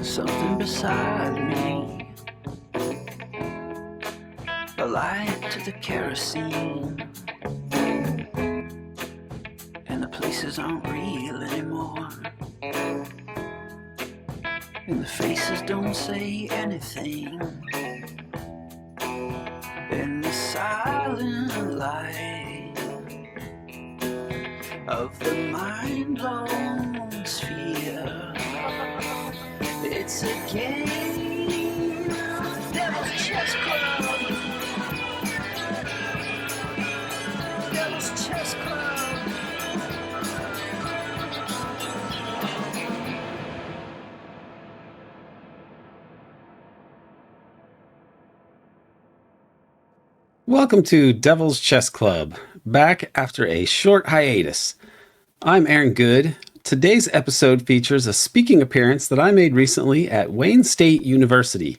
something beside me, a light to the kerosene, and the places aren't real anymore, and the faces don't say anything, in the silent light of the mind-blown sphere. It's a game, Devil's Chess Club. Devil's Chess Club. Welcome to Devil's Chess Club, back after a short hiatus. I'm Aaron Good. Today's episode features a speaking appearance that I made recently at Wayne State University.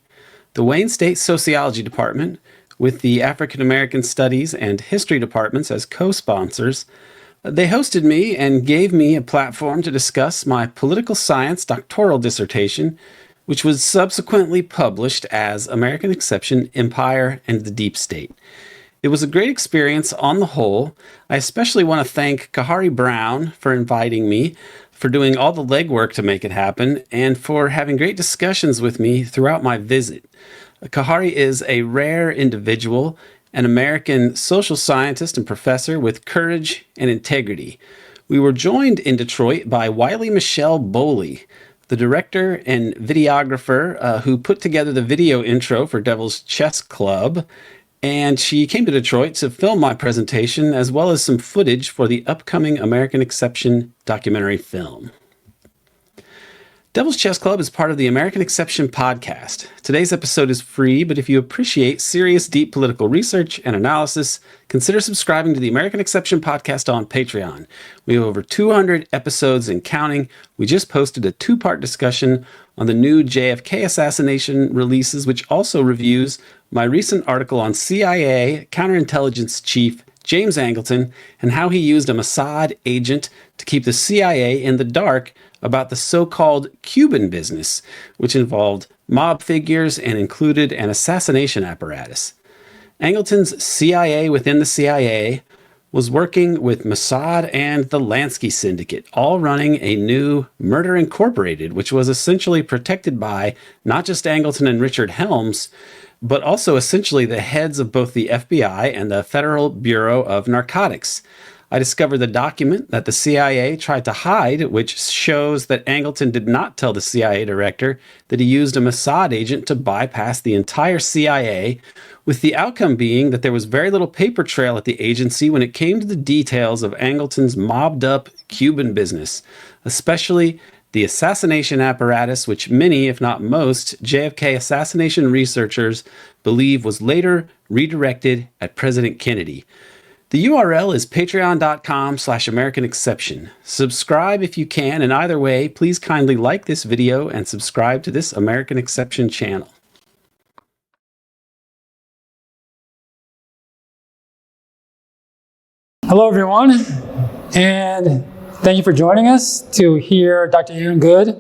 The Wayne State Sociology Department, with the African American Studies and History departments as co-sponsors, they hosted me and gave me a platform to discuss my political science doctoral dissertation, which was subsequently published as American Exception, Empire, and the Deep State. It was a great experience on the whole. I especially want to thank Khari Brown for inviting me, for doing all the legwork to make it happen, and for having great discussions with me throughout my visit. Khari is a rare individual, an American social scientist and professor with courage and integrity. We were joined in Detroit by Wiley Michelle Boley, the director and videographer who put together the video intro for Devil's Chess Club, and she came to Detroit to film my presentation as well as some footage for the upcoming American Exception documentary film. Devil's Chess Club is part of the American Exception podcast. Today's episode is free, but if you appreciate serious, deep political research and analysis, consider subscribing to the American Exception podcast on Patreon. We have over 200 episodes and counting. We just posted a 2-part discussion on the new JFK assassination releases, which also reviews my recent article on CIA counterintelligence chief James Angleton and how he used a Mossad agent to keep the CIA in the dark about the so-called Cuban business, which involved mob figures and included an assassination apparatus. Angleton's CIA within the CIA was working with Mossad and the Lansky Syndicate, all running a new Murder Incorporated, which was essentially protected by not just Angleton and Richard Helms, but also essentially the heads of both the FBI and the Federal Bureau of Narcotics. I discovered the document that the CIA tried to hide, which shows that Angleton did not tell the CIA director that he used a Mossad agent to bypass the entire CIA, with the outcome being that there was very little paper trail at the agency when it came to the details of Angleton's mobbed-up Cuban business, especially the assassination apparatus, which many, if not most, JFK assassination researchers believe was later redirected at President Kennedy. The URL is patreon.com/American Exception. Subscribe if you can, and either way, please kindly like this video and subscribe to this American Exception channel. Hello, everyone, and thank you for joining us to hear Dr. Aaron Good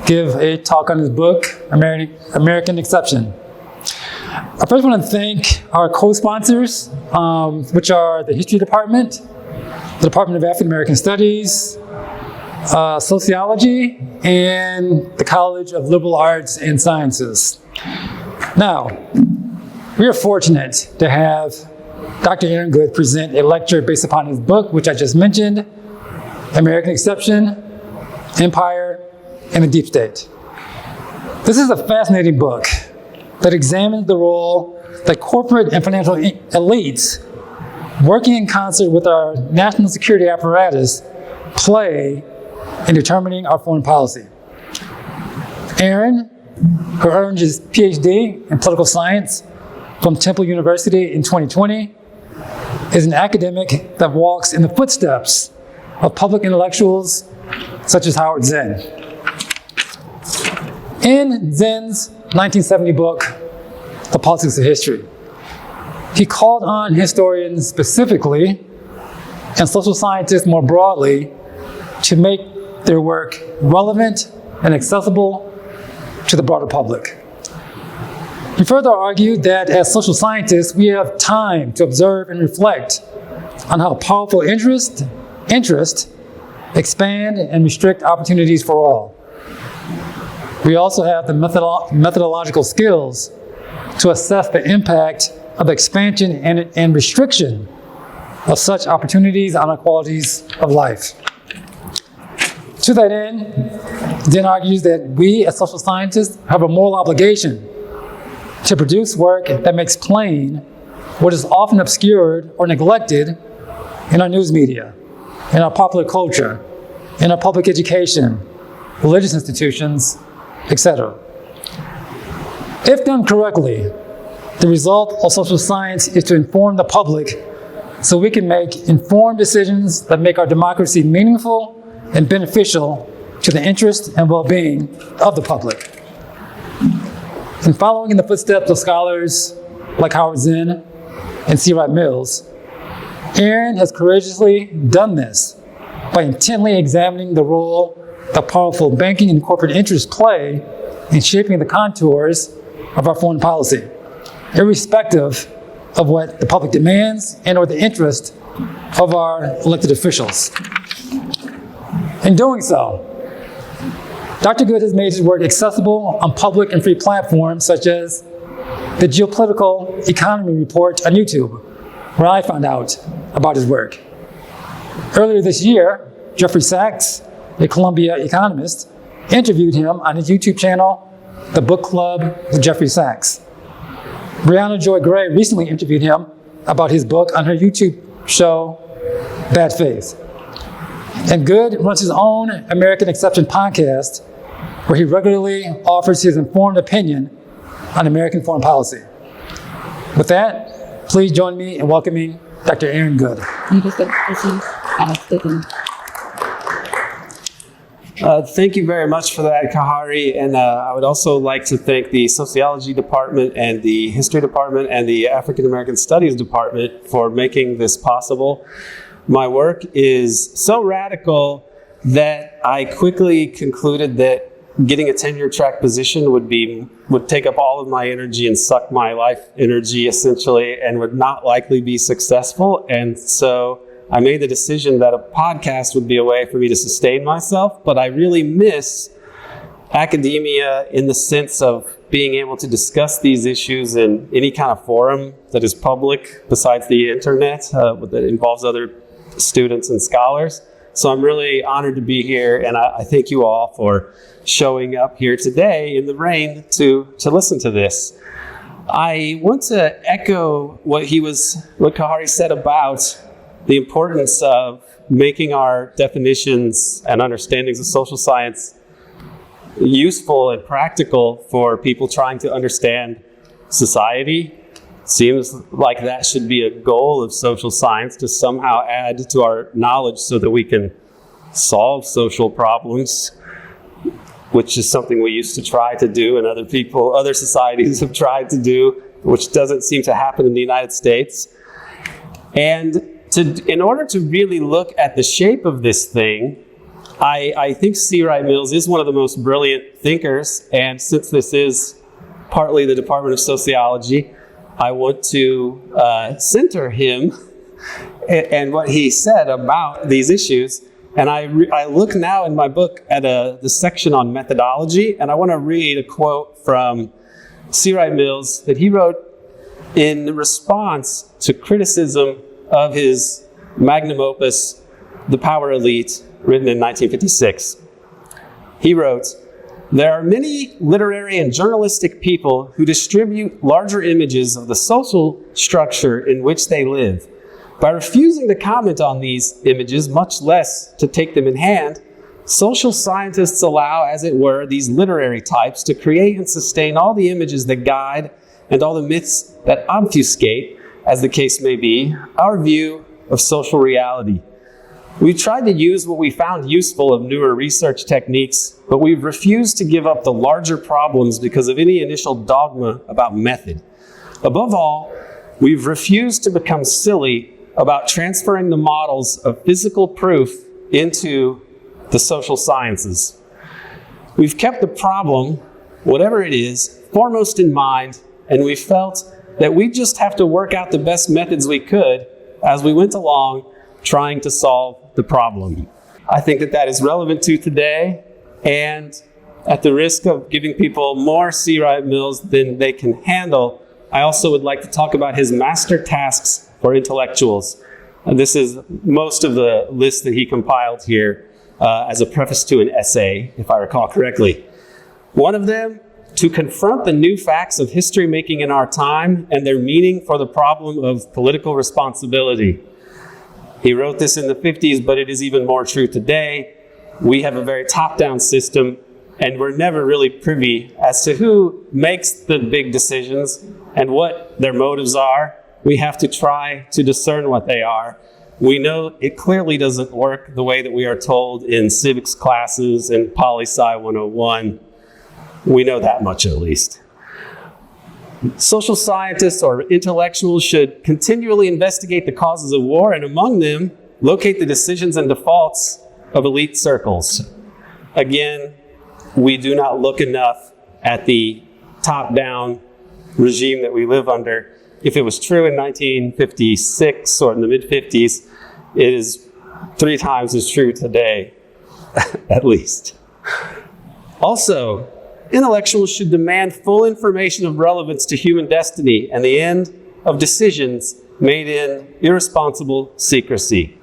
give a talk on his book, American Exception. I first want to thank our co-sponsors, which are the History Department, the Department of African American Studies, Sociology, and the College of Liberal Arts and Sciences. Now, we are fortunate to have Dr. Aaron Good present a lecture based upon his book, which I just mentioned, American Exception, Empire, and the Deep State. This is a fascinating book that examines the role that corporate and financial elites, working in concert with our national security apparatus, play in determining our foreign policy. Aaron, who earned his PhD in political science from Temple University in 2020, is an academic that walks in the footsteps of public intellectuals such as Howard Zinn. In Zinn's 1970 book, The Politics of History, he called on historians specifically, and social scientists more broadly, to make their work relevant and accessible to the broader public. He further argued that as social scientists, we have time to observe and reflect on how powerful interest expand and restrict opportunities for all. We also have the methodological skills to assess the impact of expansion and restriction of such opportunities on our qualities of life. To that end, Then argues that we as social scientists have a moral obligation to produce work that makes plain what is often obscured or neglected in our news media, in our popular culture, in our public education, religious institutions, etc. If done correctly, the result of social science is to inform the public so we can make informed decisions that make our democracy meaningful and beneficial to the interest and well-being of the public. And following in the footsteps of scholars like Howard Zinn and C. Wright Mills, Aaron has courageously done this by intently examining the role that powerful banking and corporate interests play in shaping the contours of our foreign policy, irrespective of what the public demands and or the interest of our elected officials. In doing so, Dr. Good has made his work accessible on public and free platforms such as the Geopolitical Economy Report on YouTube, where I found out about his work. Earlier this year, Jeffrey Sachs, a Columbia economist, interviewed him on his YouTube channel, The Book Club with Jeffrey Sachs. Brianna Joy Gray recently interviewed him about his book on her YouTube show, Bad Faith. And Good runs his own American Exception podcast, where he regularly offers his informed opinion on American foreign policy. With that, please join me in welcoming Dr. Aaron Good. Thank you very much for that, Khari. And I would also like to thank the Sociology Department and the History Department and the African American Studies Department for making this possible. My work is so radical that I quickly concluded that getting a tenure track position would take up all of my energy and suck my life energy essentially, and would not likely be successful. And so I made the decision that a podcast would be a way for me to sustain myself, but I really miss academia in the sense of being able to discuss these issues in any kind of forum that is public besides the internet, that involves other students and scholars. So I'm really honored to be here, and I thank you all for showing up here today in the rain to listen to this. I want to echo what Khari said about the importance of making our definitions and understandings of social science useful and practical for people trying to understand society. Seems like that should be a goal of social science, to somehow add to our knowledge so that we can solve social problems, which is something we used to try to do and other societies have tried to do, which doesn't seem to happen in the United States. And in order to really look at the shape of this thing, I think C. Wright Mills is one of the most brilliant thinkers, and since this is partly the Department of Sociology, I want to center him and what he said about these issues. And I look now in my book at the section on methodology, and I want to read a quote from C. Wright Mills that he wrote in response to criticism of his magnum opus, The Power Elite, written in 1956. He wrote, "There are many literary and journalistic people who distribute larger images of the social structure in which they live. By refusing to comment on these images, much less to take them in hand, social scientists allow, as it were, these literary types to create and sustain all the images that guide and all the myths that obfuscate, as the case may be, our view of social reality. We've tried to use what we found useful of newer research techniques, but we've refused to give up the larger problems because of any initial dogma about method. Above all, we've refused to become silly about transferring the models of physical proof into the social sciences. We've kept the problem whatever it is, foremost in mind, and we felt that we just have to work out the best methods we could as we went along trying to solve the problem. I think that that is relevant to today, and at the risk of giving people more C. Wright Mills than they can handle, I also would like to talk about his master tasks for intellectuals. And this is most of the list that he compiled here as a preface to an essay, if I recall correctly. One of them, to confront the new facts of history making in our time and their meaning for the problem of political responsibility. He wrote this in the 50s, but it is even more true today. We have a very top-down system, and we're never really privy as to who makes the big decisions and what their motives are. We have to try to discern what they are. We know it clearly doesn't work the way that we are told in civics classes and Poli-Sci 101. We know that much at least. Social scientists or intellectuals should continually investigate the causes of war, and among them, locate the decisions and defaults of elite circles. Again, we do not look enough at the top-down regime that we live under. If it was true in 1956 or in the mid-50s, it is 3 times as true today, at least. Also, intellectuals should demand full information of relevance to human destiny and the end of decisions made in irresponsible secrecy.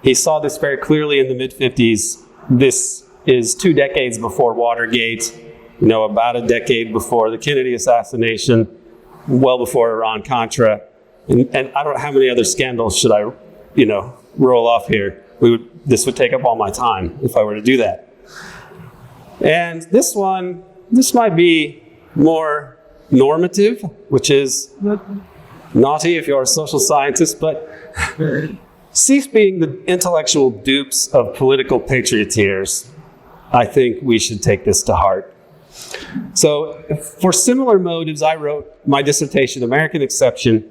He saw this very clearly in the mid-50s. This is 2 decades before Watergate, about a decade before the Kennedy assassination, well before Iran-Contra. And I don't know how many other scandals should I, roll off here. This would take up all my time if I were to do that. And this might be more normative, which is naughty if you're a social scientist, but cease being the intellectual dupes of political patrioteers. I think we should take this to heart. So for similar motives, I wrote my dissertation, American Exception.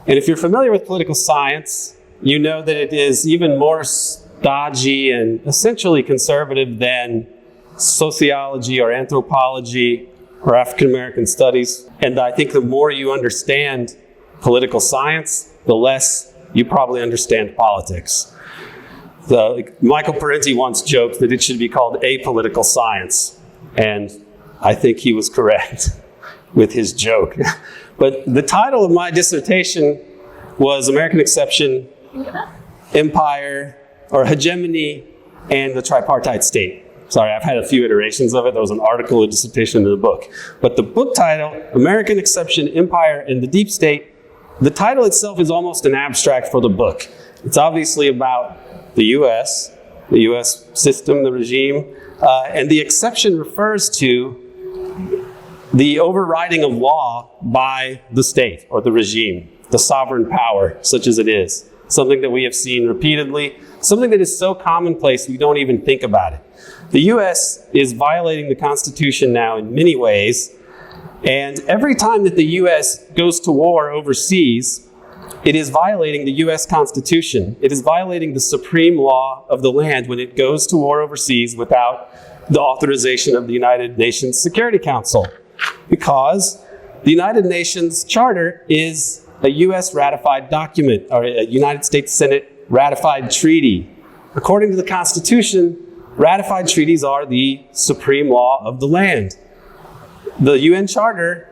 And if you're familiar with political science, you know that it is even more stodgy and essentially conservative than sociology or anthropology or African American studies. And I think the more you understand political science, the less you probably understand politics. Michael Parenti once joked that it should be called apolitical science. And I think he was correct with his joke. But the title of my dissertation was American Exception, Empire, or Hegemony, and the Tripartite State. Sorry, I've had a few iterations of it. There was an article, a dissertation in the book. But the book title, American Exception, Empire, and the Deep State, the title itself is almost an abstract for the book. It's obviously about the U.S. system, the regime, and the exception refers to the overriding of law by the state or the regime, the sovereign power, such as it is. Something that we have seen repeatedly, something that is so commonplace we don't even think about it. The U.S. is violating the Constitution now in many ways, and every time that the U.S. goes to war overseas, it is violating the U.S. Constitution. It is violating the supreme law of the land when it goes to war overseas without the authorization of the United Nations Security Council, because the United Nations Charter is a U.S. ratified document, or a United States Senate ratified treaty. According to the Constitution, ratified treaties are the supreme law of the land. The UN Charter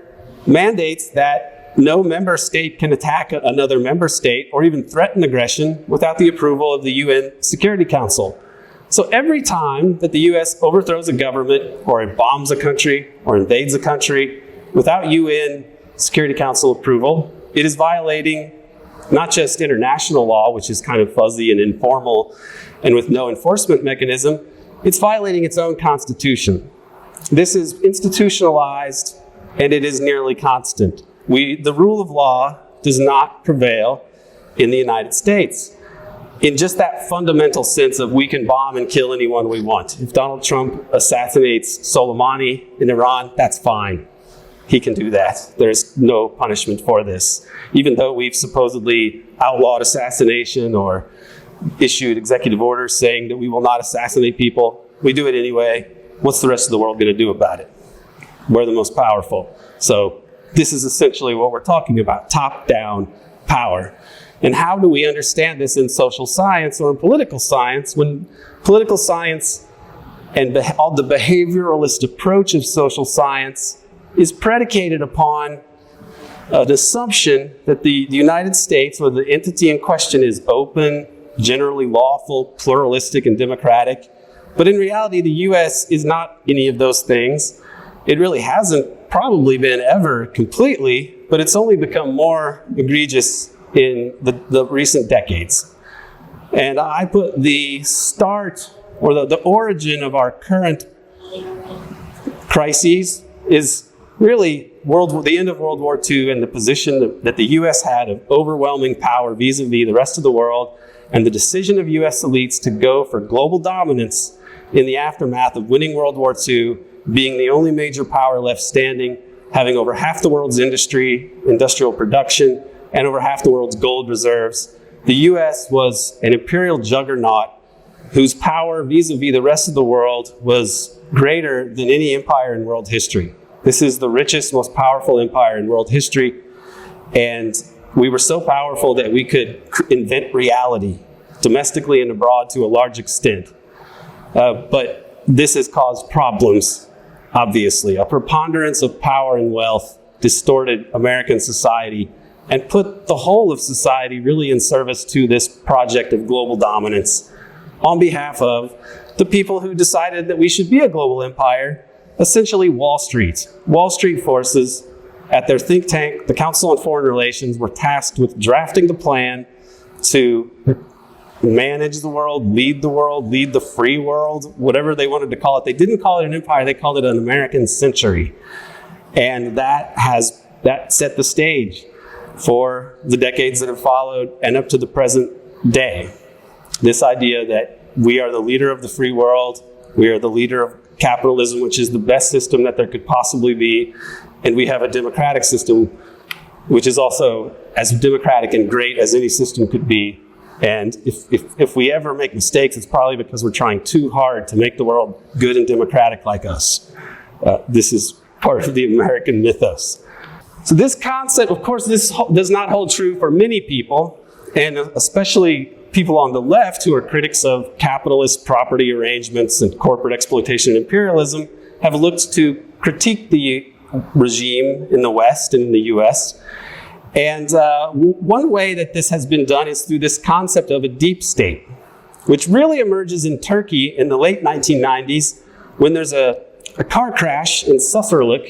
mandates that no member state can attack another member state or even threaten aggression without the approval of the UN Security Council. So every time that the US overthrows a government or it bombs a country or invades a country without UN Security Council approval, it is violating not just international law, which is kind of fuzzy and informal and with no enforcement mechanism, it's violating its own constitution. This is institutionalized and it is nearly constant. The rule of law does not prevail in the United States in just that fundamental sense of we can bomb and kill anyone we want. If Donald Trump assassinates Soleimani in Iran, that's fine. He can do that. There's no punishment for this. Even though we've supposedly outlawed assassination or issued executive orders saying that we will not assassinate people, we do it anyway. What's the rest of the world going to do about it? we're the most powerful. So this is essentially what we're talking about, top-down power. And how do we understand this in social science or in political science when political science and all the behavioralist approach of social science is predicated upon an assumption that the United States, or the entity in question, is open, generally lawful, pluralistic, and democratic. But in reality, the US is not any of those things. It really hasn't probably been ever completely, but it's only become more egregious in the recent decades. And I put the start, or the origin of our current crises is really the end of World War II and the position that the US had of overwhelming power vis-a-vis the rest of the world, and the decision of US elites to go for global dominance in the aftermath of winning World War II, being the only major power left standing, having over half the world's industrial production, and over half the world's gold reserves. The US was an imperial juggernaut whose power vis-a-vis the rest of the world was greater than any empire in world history. This is the richest, most powerful empire in world history. And we were so powerful that we could invent reality domestically and abroad to a large extent. But this has caused problems, obviously. A preponderance of power and wealth distorted American society and put the whole of society really in service to this project of global dominance on behalf of the people who decided that we should be a global empire, essentially Wall Street. Wall Street forces at their think tank, the Council on Foreign Relations, were tasked with drafting the plan to manage the world, lead the free world, whatever they wanted to call it. They didn't call it an empire, they called it an American century. And that set the stage for the decades that have followed and up to the present day. This idea that we are the leader of the free world, we are the leader of capitalism, which is the best system that there could possibly be, and we have a democratic system, which is also as democratic and great as any system could be. And if we ever make mistakes, it's probably because we're trying too hard to make the world good and democratic like us. This is part of the American mythos. So this concept, of course, this does not hold true for many people, and especially people on the left who are critics of capitalist property arrangements and corporate exploitation and imperialism have looked to critique the regime in the West and in the US. And one way that this has been done is through this concept of a deep state, which really emerges in Turkey in the late 1990s when there's a car crash in Suffolk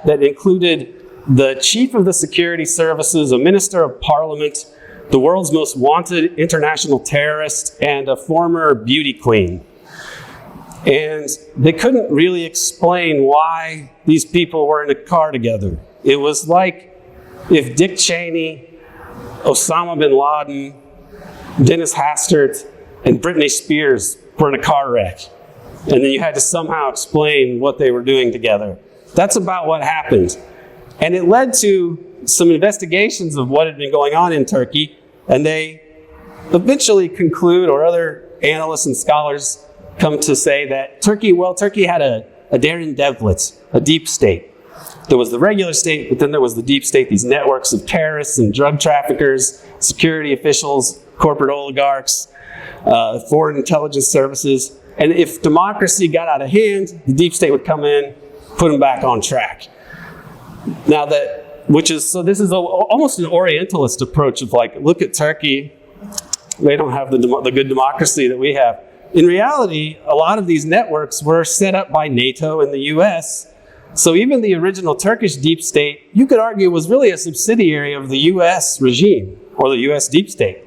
that included the chief of the security services, a minister of parliament, the world's most wanted international terrorist, and a former beauty queen. And they couldn't really explain why these people were in a car together. It was like if Dick Cheney, Osama bin Laden, Dennis Hastert, and Britney Spears were in a car wreck. And then you had to somehow explain what they were doing together. That's about what happened. And it led to some investigations of what had been going on in Turkey, and they eventually conclude, or other analysts and scholars come to say that Turkey had a Derin Devlet, a deep state. There was the regular state, but then there was the deep state, these networks of terrorists and drug traffickers, security officials, corporate oligarchs, foreign intelligence services. And if democracy got out of hand, the deep state would come in, put them back on track. Now this is almost an Orientalist approach of like, look at Turkey, they don't have the good democracy that we have. In reality, a lot of these networks were set up by NATO and the US. So even the original Turkish deep state, you could argue, was really a subsidiary of the US regime or the US deep state.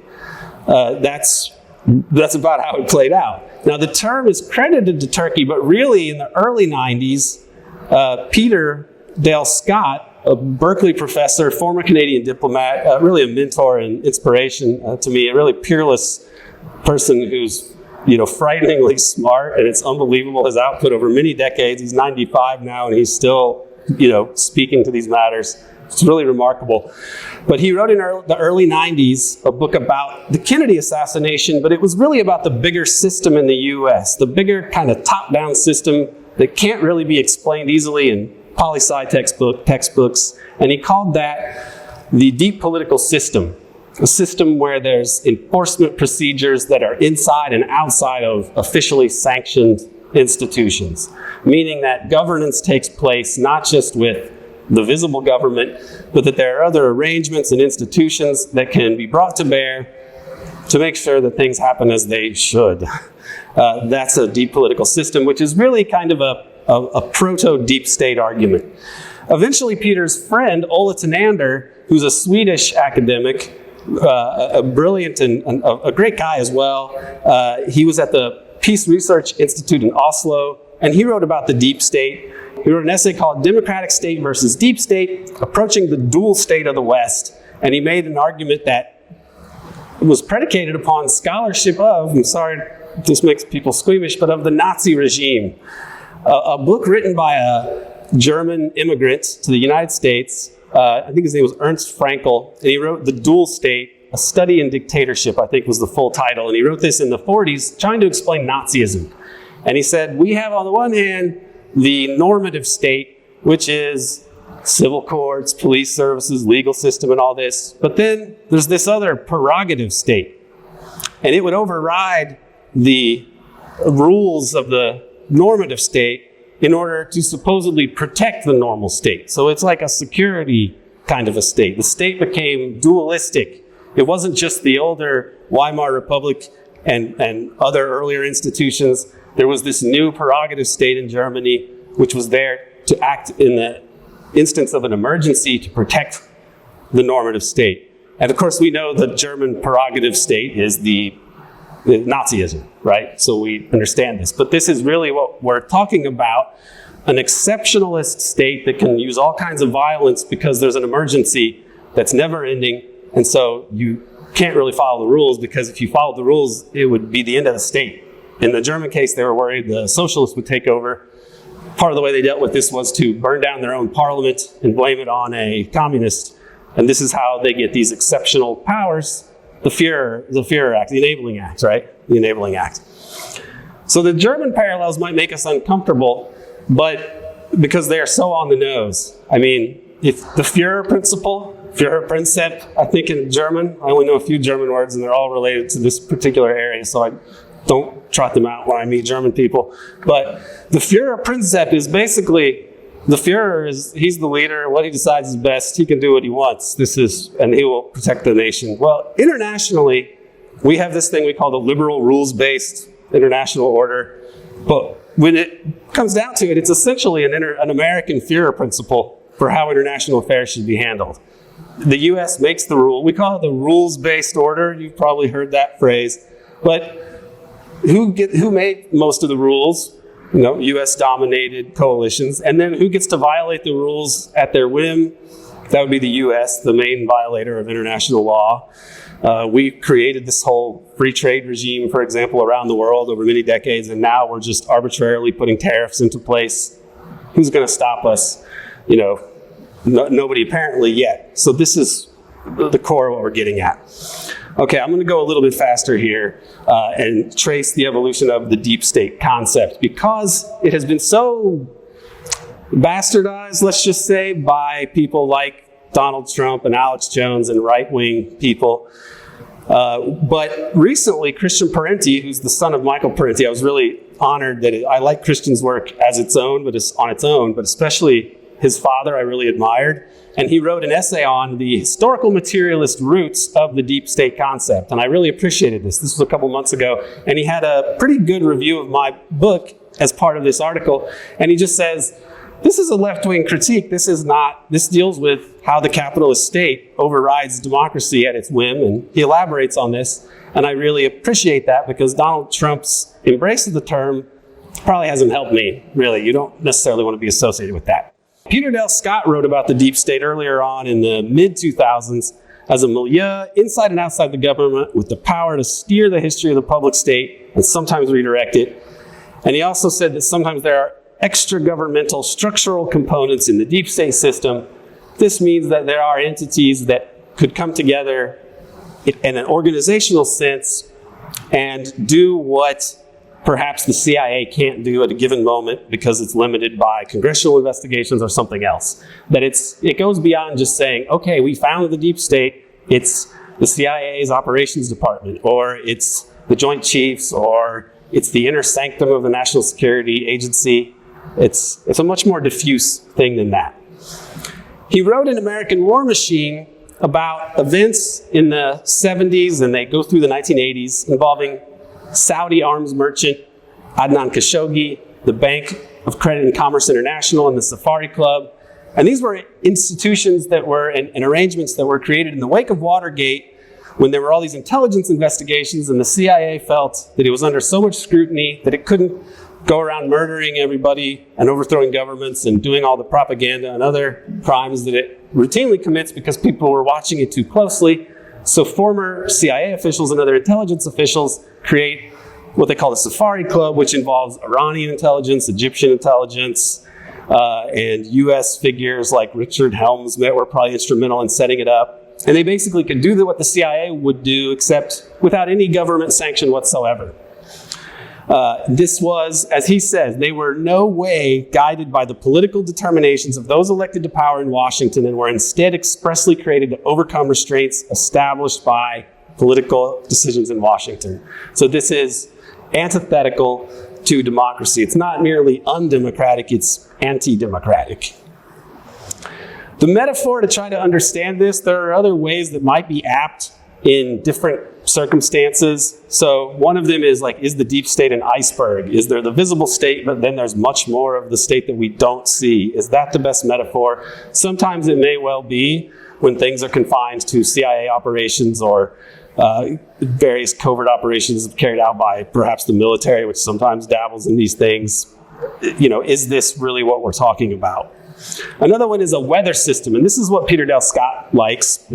That's about how it played out. Now the term is credited to Turkey, but really in the early 90s, Peter Dale Scott, a Berkeley professor, former Canadian diplomat, really a mentor and inspiration to me, a really peerless person who's frighteningly smart, and it's unbelievable his output over many decades. He's 95 now, and he's still, speaking to these matters. It's really remarkable. But he wrote in the early 90s a book about the Kennedy assassination, but it was really about the bigger system in the US, the bigger kind of top-down system that can't really be explained easily in poli-sci textbooks, and he called that the deep political system, a system where there's enforcement procedures that are inside and outside of officially sanctioned institutions, meaning that governance takes place not just with the visible government, but that there are other arrangements and institutions that can be brought to bear to make sure that things happen as they should. That's a deep political system, which is really kind of a proto-deep state argument. Eventually, Peter's friend, Ola Tenander, who's a Swedish academic, a brilliant and a great guy as well, he was at the Peace Research Institute in Oslo, and he wrote about the deep state. He wrote an essay called Democratic State versus Deep State, Approaching the Dual State of the West, and he made an argument that was predicated upon scholarship of, I'm sorry, this makes people squeamish, but of the Nazi regime. A book written by a German immigrant to the United States, I think his name was Ernst Frankl, and he wrote The Dual State, A Study in Dictatorship, I think was the full title, and he wrote this in the 40s, trying to explain Nazism. And he said, we have on the one hand, the normative state, which is civil courts, police services, legal system, and all this. But then there's this other prerogative state. And it would override the rules of the normative state in order to supposedly protect the normal state. So it's like a security kind of a state. The state became dualistic. It wasn't just the older Weimar Republic and other earlier institutions. There was this new prerogative state in Germany, which was there to act in the instance of an emergency to protect the normative state. And of course, we know the German prerogative state is the Nazism, right? So we understand this. But this is really what we're talking about, an exceptionalist state that can use all kinds of violence because there's an emergency that's never ending. And so you can't really follow the rules, because if you followed the rules, it would be the end of the state. In the German case, they were worried the socialists would take over. Part of the way they dealt with this was to burn down their own parliament and blame it on a communist. And this is how they get these exceptional powers, the Führer Act, the Enabling Act, right? The Enabling Act. So the German parallels might make us uncomfortable, but because they are so on the nose. I mean, if the Führer principle, Führerprinzip, I think in German, I only know a few German words and they're all related to this particular area, so I don't trot them out when I meet German people. But the Führerprinzip is basically, the Führer he's the leader, what he decides is best, he can do what he wants. And he will protect the nation. Well, internationally, we have this thing we call the liberal rules-based international order. But when it comes down to it, it's essentially an American Führer principle for how international affairs should be handled. The US makes the rule. We call it the rules-based order. You've probably heard that phrase. But who made most of the rules? You know, US-dominated coalitions. And then who gets to violate the rules at their whim? That would be the US, the main violator of international law. We created this whole free trade regime, for example, around the world over many decades, and now we're just arbitrarily putting tariffs into place. Who's going to stop us? You know, nobody apparently yet. So this is the core of what we're getting at. Okay, I'm going to go a little bit faster here and trace the evolution of the deep state concept, because it has been so bastardized, let's just say, by people like Donald Trump and Alex Jones and right-wing people. But recently, Christian Parenti, who's the son of Michael Parenti, I was really honored that I like Christian's work as its own, but it's on its own, but especially his father I really admired. And he wrote an essay on the historical materialist roots of the deep state concept. And I really appreciated this. This was a couple months ago. And he had a pretty good review of my book as part of this article. And he just says, this is a left-wing critique. This deals with how the capitalist state overrides democracy at its whim. And he elaborates on this. And I really appreciate that, because Donald Trump's embrace of the term probably hasn't helped me, really. You don't necessarily want to be associated with that. Peter Dale Scott wrote about the deep state earlier on in the mid-2000s as a milieu inside and outside the government with the power to steer the history of the public state and sometimes redirect it. And he also said that sometimes there are extra-governmental structural components in the deep state system. This means that there are entities that could come together in an organizational sense and do what perhaps the CIA can't do at a given moment because it's limited by congressional investigations or something else. That it goes beyond just saying, okay, we found the deep state, it's the CIA's operations department, or it's the Joint Chiefs, or it's the inner sanctum of the National Security Agency. It's a much more diffuse thing than that. He wrote in American War Machine about events in the 70s, and they go through the 1980s, involving Saudi arms merchant Adnan Khashoggi, the Bank of Credit and Commerce International, and the Safari Club. And these were institutions that were, and arrangements that were created in the wake of Watergate, when there were all these intelligence investigations, and the CIA felt that it was under so much scrutiny that it couldn't go around murdering everybody and overthrowing governments and doing all the propaganda and other crimes that it routinely commits because people were watching it too closely. So former CIA officials and other intelligence officials create what they call the Safari Club, which involves Iranian intelligence, Egyptian intelligence, and US figures like Richard Helms that were probably instrumental in setting it up. And they basically could do what the CIA would do, except without any government sanction whatsoever. This was, as he says, they were no way guided by the political determinations of those elected to power in Washington, and were instead expressly created to overcome restraints established by political decisions in Washington. So this is antithetical to democracy. It's not merely undemocratic, it's anti-democratic. The metaphor to try to understand this, there are other ways that might be apt in different circumstances. So one of them is like, is the deep state an iceberg? Is there the visible state, but then there's much more of the state that we don't see? Is that the best metaphor? Sometimes it may well be when things are confined to CIA operations or various covert operations carried out by perhaps the military, which sometimes dabbles in these things. You know, is this really what we're talking about? Another one is a weather system, and this is what Peter Dale Scott likes.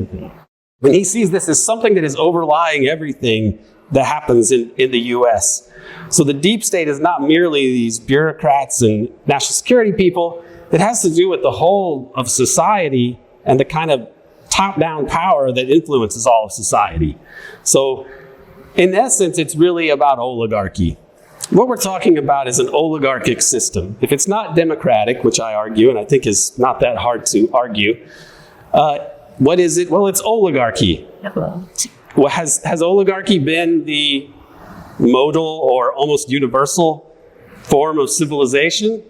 When he sees this as something that is overlying everything that happens in the US. So the deep state is not merely these bureaucrats and national security people. It has to do with the whole of society and the kind of top-down power that influences all of society. So in essence, it's really about oligarchy. What we're talking about is an oligarchic system. If it's not democratic, which I argue, and I think is not that hard to argue, what is it? Well, it's oligarchy. Well, has oligarchy been the modal or almost universal form of civilization?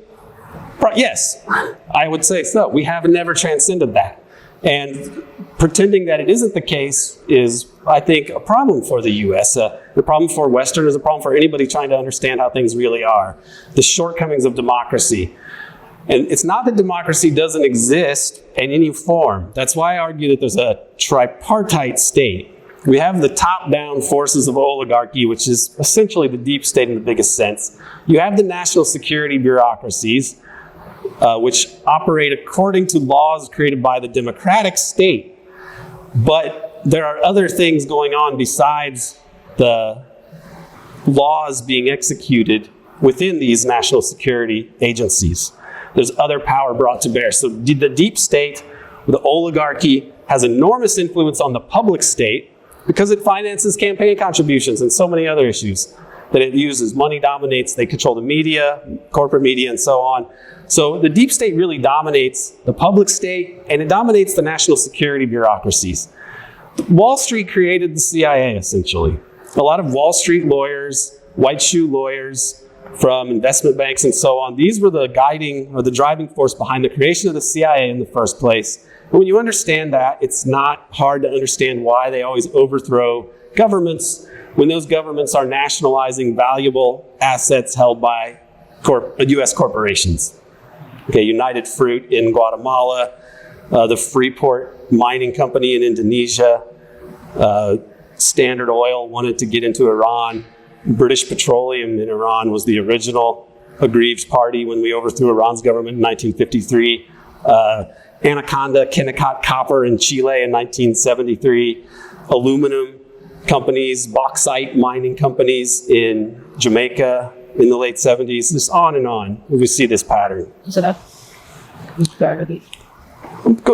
Yes, I would say so. We have never transcended that. And pretending that it isn't the case is, I think, a problem for the U.S. The problem for Westerners, a problem for anybody trying to understand how things really are. The shortcomings of democracy. And it's not that democracy doesn't exist in any form. That's why I argue that there's a tripartite state. We have the top-down forces of oligarchy, which is essentially the deep state in the biggest sense. You have the national security bureaucracies, which operate according to laws created by the democratic state. But there are other things going on besides the laws being executed within these national security agencies. There's other power brought to bear. So the deep state, the oligarchy, has enormous influence on the public state because it finances campaign contributions and so many other issues that it uses. Money dominates, they control the media, corporate media, and so on. So the deep state really dominates the public state, and it dominates the national security bureaucracies. Wall Street created the CIA, essentially. A lot of Wall Street lawyers, white shoe lawyers from investment banks and so on, these were the guiding or the driving force behind the creation of the CIA in the first place. And when you understand that, it's not hard to understand why they always overthrow governments when those governments are nationalizing valuable assets held by U.S. corporations. Okay, United Fruit in Guatemala, the Freeport Mining Company in Indonesia, Standard Oil wanted to get into Iran. British Petroleum in Iran was the original aggrieved party when we overthrew Iran's government in 1953. Anaconda, Kennecott Copper in Chile in 1973. Aluminum companies, bauxite mining companies in Jamaica in the late 70s. Just on and on. We see this pattern.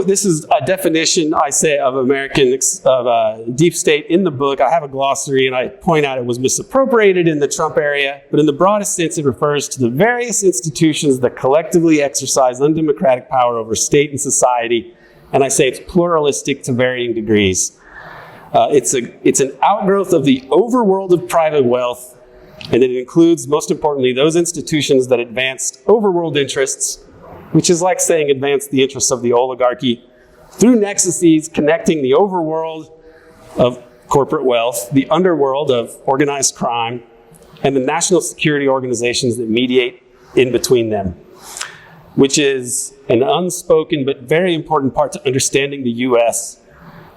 This is a definition I say of deep state in the book. I have a glossary and I point out it was misappropriated in the Trump area, but in the broadest sense it refers to the various institutions that collectively exercise undemocratic power over state and society, and I say it's pluralistic to varying degrees. It's an outgrowth of the overworld of private wealth, and it includes, most importantly, those institutions that advanced overworld interests, which is like saying advance the interests of the oligarchy through nexuses connecting the overworld of corporate wealth, the underworld of organized crime, and the national security organizations that mediate in between them, which is an unspoken but very important part to understanding the US.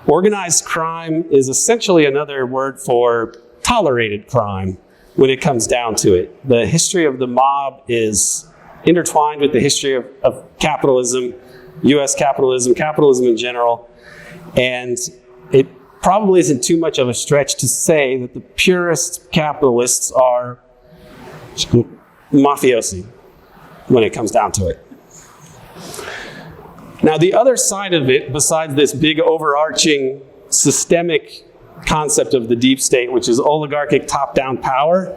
Organized crime is essentially another word for tolerated crime when it comes down to it. The history of the mob is intertwined with the history of capitalism, US capitalism, capitalism in general, and it probably isn't too much of a stretch to say that the purest capitalists are mafiosi when it comes down to it. Now, the other side of it, besides this big overarching systemic concept of the deep state, which is oligarchic top-down power,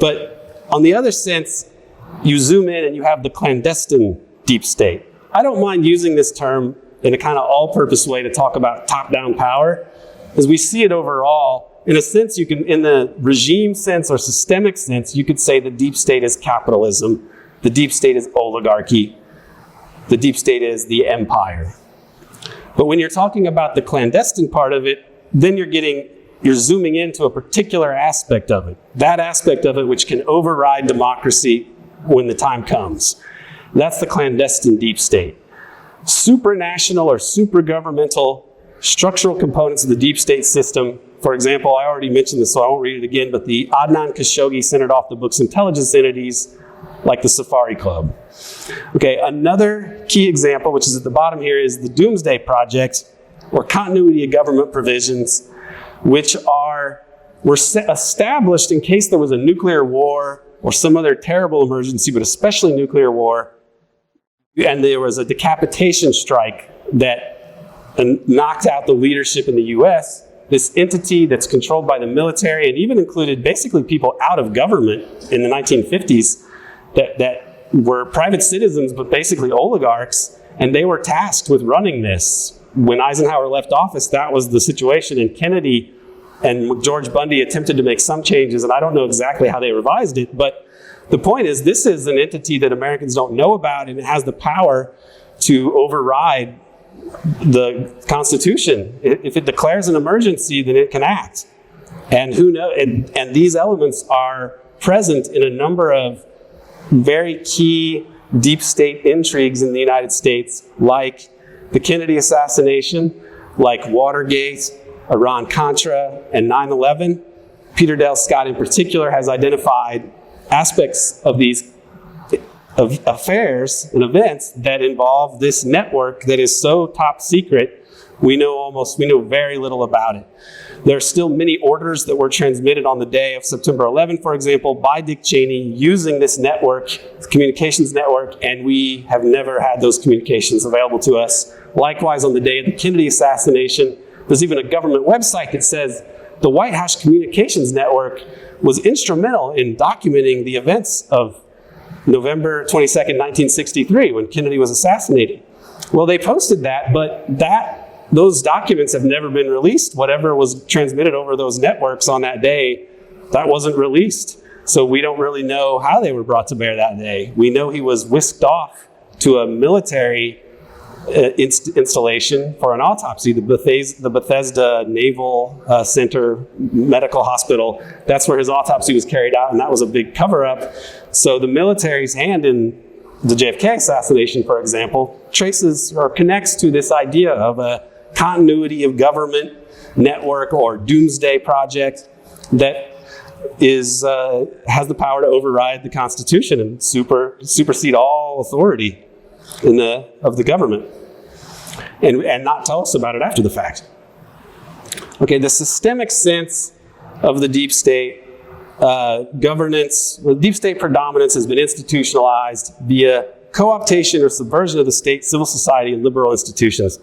but on the other sense, you zoom in and you have the clandestine deep state. I don't mind using this term in a kind of all-purpose way to talk about top-down power, as we see it overall. In a sense, you can, in the regime sense or systemic sense, you could say the deep state is capitalism, the deep state is oligarchy, the deep state is the empire. But when you're talking about the clandestine part of it, then you're zooming into a particular aspect of it. That aspect of it which can override democracy when the time comes. That's the clandestine deep state. Supranational or supragovernmental structural components of the deep state system. For example, I already mentioned this, so I won't read it again, but the Adnan Khashoggi centered off the book's intelligence entities, like the Safari Club. Okay, another key example, which is at the bottom here, is the Doomsday Project, or continuity of government provisions, which were established in case there was a nuclear war or some other terrible emergency, but especially nuclear war, and there was a decapitation strike that knocked out the leadership in the US. This entity that's controlled by the military and even included basically people out of government in the 1950s that were private citizens, but basically oligarchs, and they were tasked with running this. When Eisenhower left office, that was the situation, and Kennedy and George Bundy attempted to make some changes, and I don't know exactly how they revised it, but the point is this is an entity that Americans don't know about, and it has the power to override the Constitution. If it declares an emergency, then it can act. And who knows? And these elements are present in a number of very key deep state intrigues in the United States, like the Kennedy assassination, like Watergate, Iran-Contra, and 9/11. Peter Dale Scott in particular has identified aspects of these affairs and events that involve this network that is so top secret, we know very little about it. There are still many orders that were transmitted on the day of September 11, for example, by Dick Cheney using this network, communications network, and we have never had those communications available to us. Likewise, on the day of the Kennedy assassination, there's even a government website that says the White House Communications Network was instrumental in documenting the events of November 22nd, 1963, when Kennedy was assassinated. Well, they posted that, but those documents have never been released. Whatever was transmitted over those networks on that day, that wasn't released. So we don't really know how they were brought to bear that day. We know he was whisked off to a military installation for an autopsy, the Bethesda Naval Center Medical Hospital. That's where his autopsy was carried out, and that was a big cover-up. So the military's hand in the JFK assassination, for example, traces or connects to this idea of a continuity of government network or doomsday project that has the power to override the Constitution and supersede all authority of the government and not tell us about it after the fact. Okay, the systemic sense of the deep state governance, the deep state predominance has been institutionalized via co-optation or subversion of the state, civil society, and liberal institutions.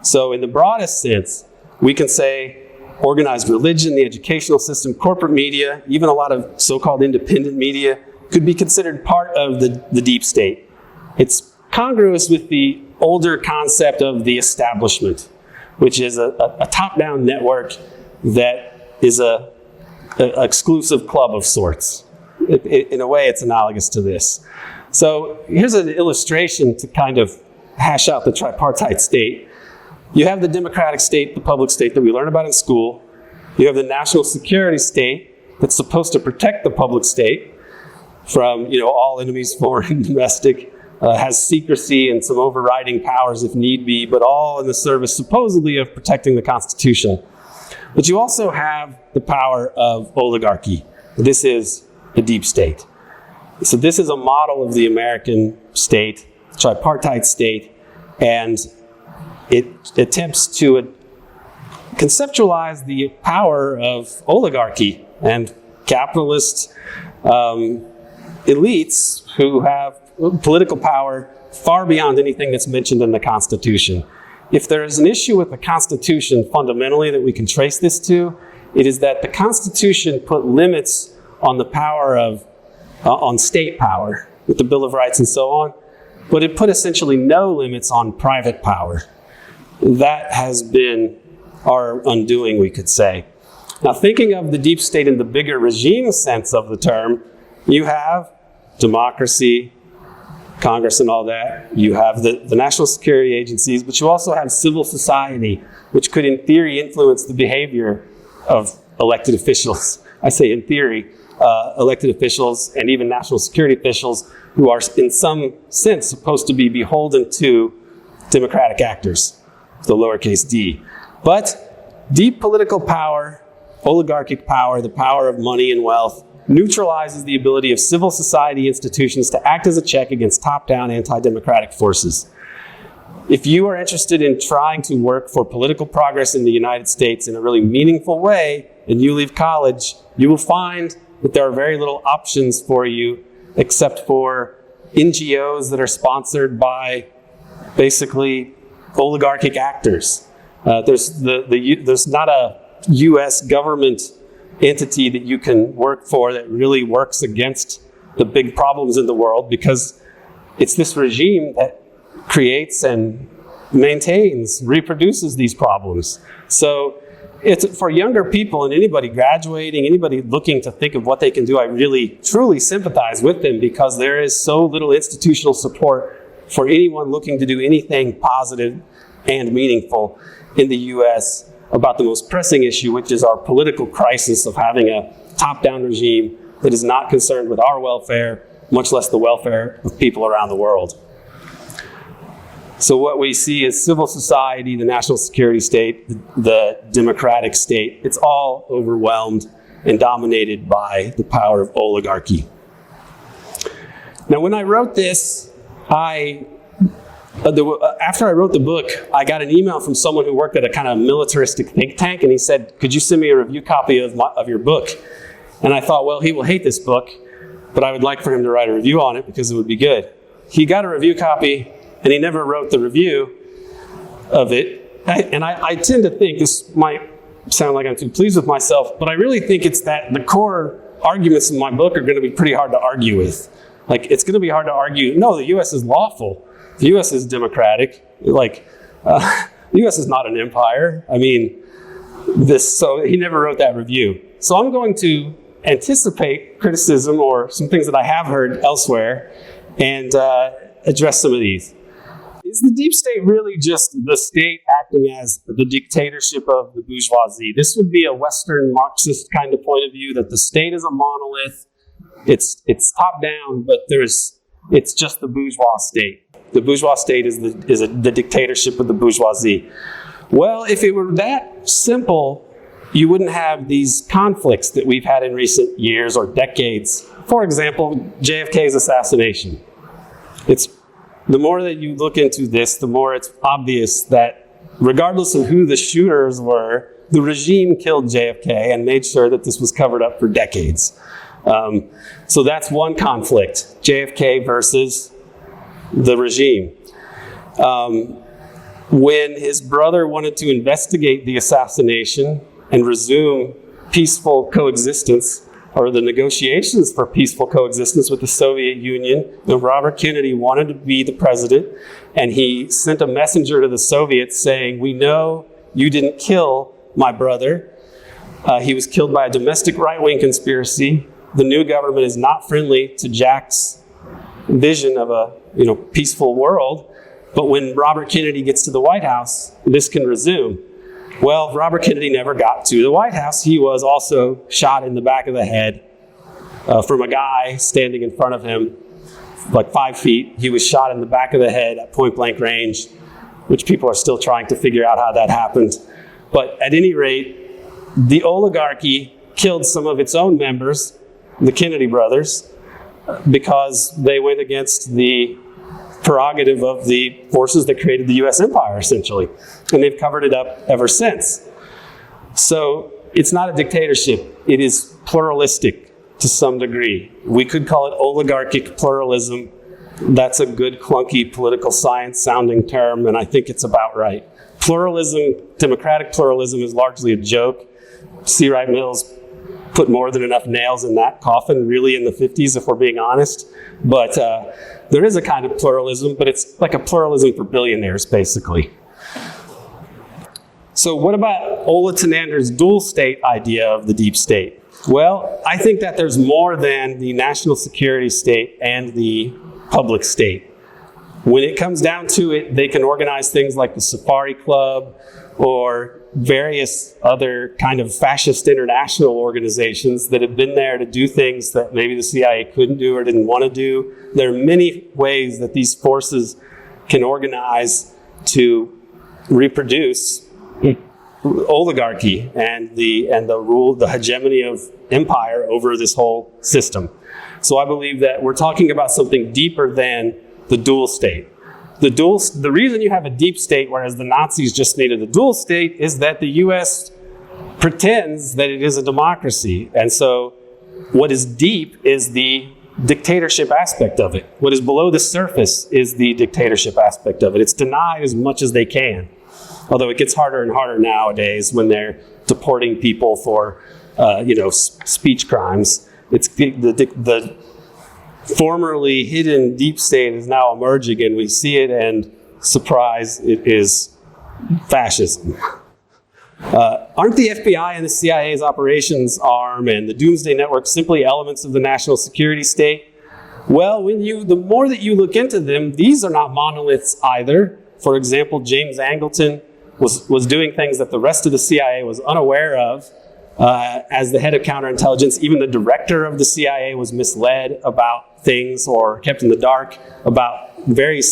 So in the broadest sense, we can say organized religion, the educational system, corporate media, even a lot of so-called independent media could be considered part of the deep state. It's congruous with the older concept of the establishment, which is a top-down network that is an exclusive club of sorts. In a way, it's analogous to this. So here's an illustration to kind of hash out the tripartite state. You have the democratic state, the public state that we learn about in school. You have the national security state that's supposed to protect the public state from, all enemies, foreign, domestic, has secrecy and some overriding powers if need be, but all in the service supposedly of protecting the Constitution. But you also have the power of oligarchy. This is the deep state. So this is a model of the American state, tripartite state, and it attempts to conceptualize the power of oligarchy and capitalist elites who have political power far beyond anything that's mentioned in the Constitution. If there is an issue with the Constitution fundamentally that we can trace this to, it is that the Constitution put limits on the power of, on state power with the Bill of Rights and so on, but it put essentially no limits on private power. That has been our undoing, we could say. Now, thinking of the deep state in the bigger regime sense of the term, you have democracy, Congress and all that. You have the national security agencies, but you also have civil society, which could in theory influence the behavior of elected officials. I say in theory, elected officials and even national security officials who are in some sense supposed to be beholden to democratic actors, the lowercase d. But deep political power, oligarchic power, the power of money and wealth, neutralizes the ability of civil society institutions to act as a check against top-down anti-democratic forces. If you are interested in trying to work for political progress in the United States in a really meaningful way, and you leave college, you will find that there are very little options for you except for NGOs that are sponsored by basically oligarchic actors. There's not a U.S. government entity that you can work for that really works against the big problems in the world, because it's this regime that creates and maintains, reproduces these problems. So it's for younger people and anybody graduating, anybody looking to think of what they can do, I really truly sympathize with them, because there is so little institutional support for anyone looking to do anything positive and meaningful in the U.S. about the most pressing issue, which is our political crisis of having a top-down regime that is not concerned with our welfare, much less the welfare of people around the world. So what we see is civil society, the national security state, the democratic state, it's all overwhelmed and dominated by the power of oligarchy. Now, when I wrote this, after I wrote the book, I got an email from someone who worked at a kind of militaristic think tank, and he said, "Could you send me a review copy of your book?" And I thought, well, he will hate this book, but I would like for him to write a review on it because it would be good. He got a review copy, and he never wrote the review of it. I tend to think, this might sound like I'm too pleased with myself, but I really think it's that the core arguments in my book are going to be pretty hard to argue with. Like, it's going to be hard to argue, no, the U.S. is lawful. The U.S. is democratic. The U.S. is not an empire. I mean, so he never wrote that review. So I'm going to anticipate criticism or some things that I have heard elsewhere and address some of these. Is the deep state really just the state acting as the dictatorship of the bourgeoisie? This would be a Western Marxist kind of point of view, that the state is a monolith. It's top down, but it's just the bourgeois state. The bourgeois state is the dictatorship of the bourgeoisie. Well, if it were that simple, you wouldn't have these conflicts that we've had in recent years or decades. For example, JFK's assassination. The more that you look into this, the more it's obvious that regardless of who the shooters were, the regime killed JFK and made sure that this was covered up for decades. So that's one conflict, JFK versus the regime. When his brother wanted to investigate the assassination and resume peaceful coexistence, or the negotiations for peaceful coexistence with the Soviet Union, Robert Kennedy wanted to be the president, and he sent a messenger to the Soviets saying, "We know you didn't kill my brother. He was killed by a domestic right-wing conspiracy. The new government is not friendly to Jack's vision of a peaceful world. But when Robert Kennedy gets to the White House, this can resume." Well, Robert Kennedy never got to the White House. He was also shot in the back of the head from a guy standing in front of him, like 5 feet. He was shot in the back of the head at point blank range, which people are still trying to figure out how that happened. But at any rate, the oligarchy killed some of its own members, the Kennedy brothers, because they went against the prerogative of the forces that created the U.S. empire, essentially. And they've covered it up ever since. So it's not a dictatorship. It is pluralistic to some degree. We could call it oligarchic pluralism. That's a good, clunky political science sounding term, and I think it's about right. Pluralism, democratic pluralism, is largely a joke. C. Wright Mills put more than enough nails in that coffin, really, in the 50s, if we're being honest. But there is a kind of pluralism, but it's like a pluralism for billionaires, basically. So what about Ola Tenander's dual state idea of the deep state? Well, I think that there's more than the national security state and the public state. When it comes down to it, they can organize things like the Safari Club or various other kind of fascist international organizations that have been there to do things that maybe the CIA couldn't do or didn't want to do. There are many ways that these forces can organize to reproduce oligarchy and the rule, the hegemony of empire over this whole system. So I believe that we're talking about something deeper than the dual state. The reason you have a deep state, whereas the Nazis just needed a dual state, is that the U.S. pretends that it is a democracy. And so what is deep is the dictatorship aspect of it. What is below the surface is the dictatorship aspect of it. It's denied as much as they can. Although it gets harder and harder nowadays when they're deporting people for, speech crimes. It's the formerly hidden deep state is now emerging, and we see it, and surprise, it is fascism. Aren't the FBI and the CIA's operations arm and the Doomsday Network simply elements of the national security state? Well, the more that you look into them, these are not monoliths either. For example, James Angleton was doing things that the rest of the CIA was unaware of. As the head of counterintelligence, even the director of the CIA was misled about things or kept in the dark about very,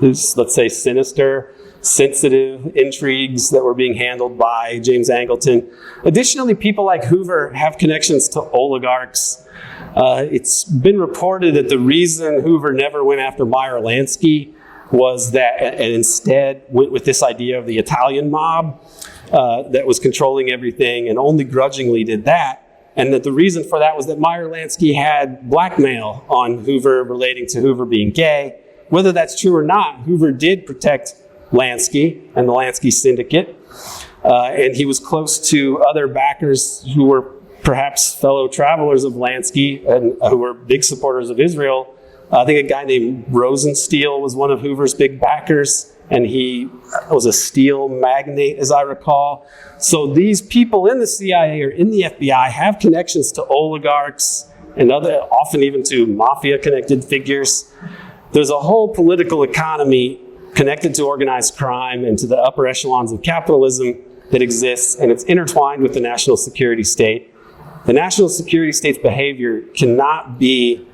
let's say, sinister, sensitive intrigues that were being handled by James Angleton. Additionally, people like Hoover have connections to oligarchs. It's been reported that the reason Hoover never went after Meyer Lansky was that, and instead went with this idea of the Italian mob that was controlling everything, and only grudgingly did that. And that the reason for that was that Meyer Lansky had blackmail on Hoover relating to Hoover being gay. Whether that's true or not, Hoover did protect Lansky and the Lansky syndicate. And he was close to other backers who were perhaps fellow travelers of Lansky and who were big supporters of Israel. I think a guy named Rosenstiel was one of Hoover's big backers, and he was a steel magnate, as I recall. So these people in the CIA or in the FBI have connections to oligarchs and often even to mafia-connected figures. There's a whole political economy connected to organized crime and to the upper echelons of capitalism that exists, and it's intertwined with the national security state. The national security state's behavior cannot be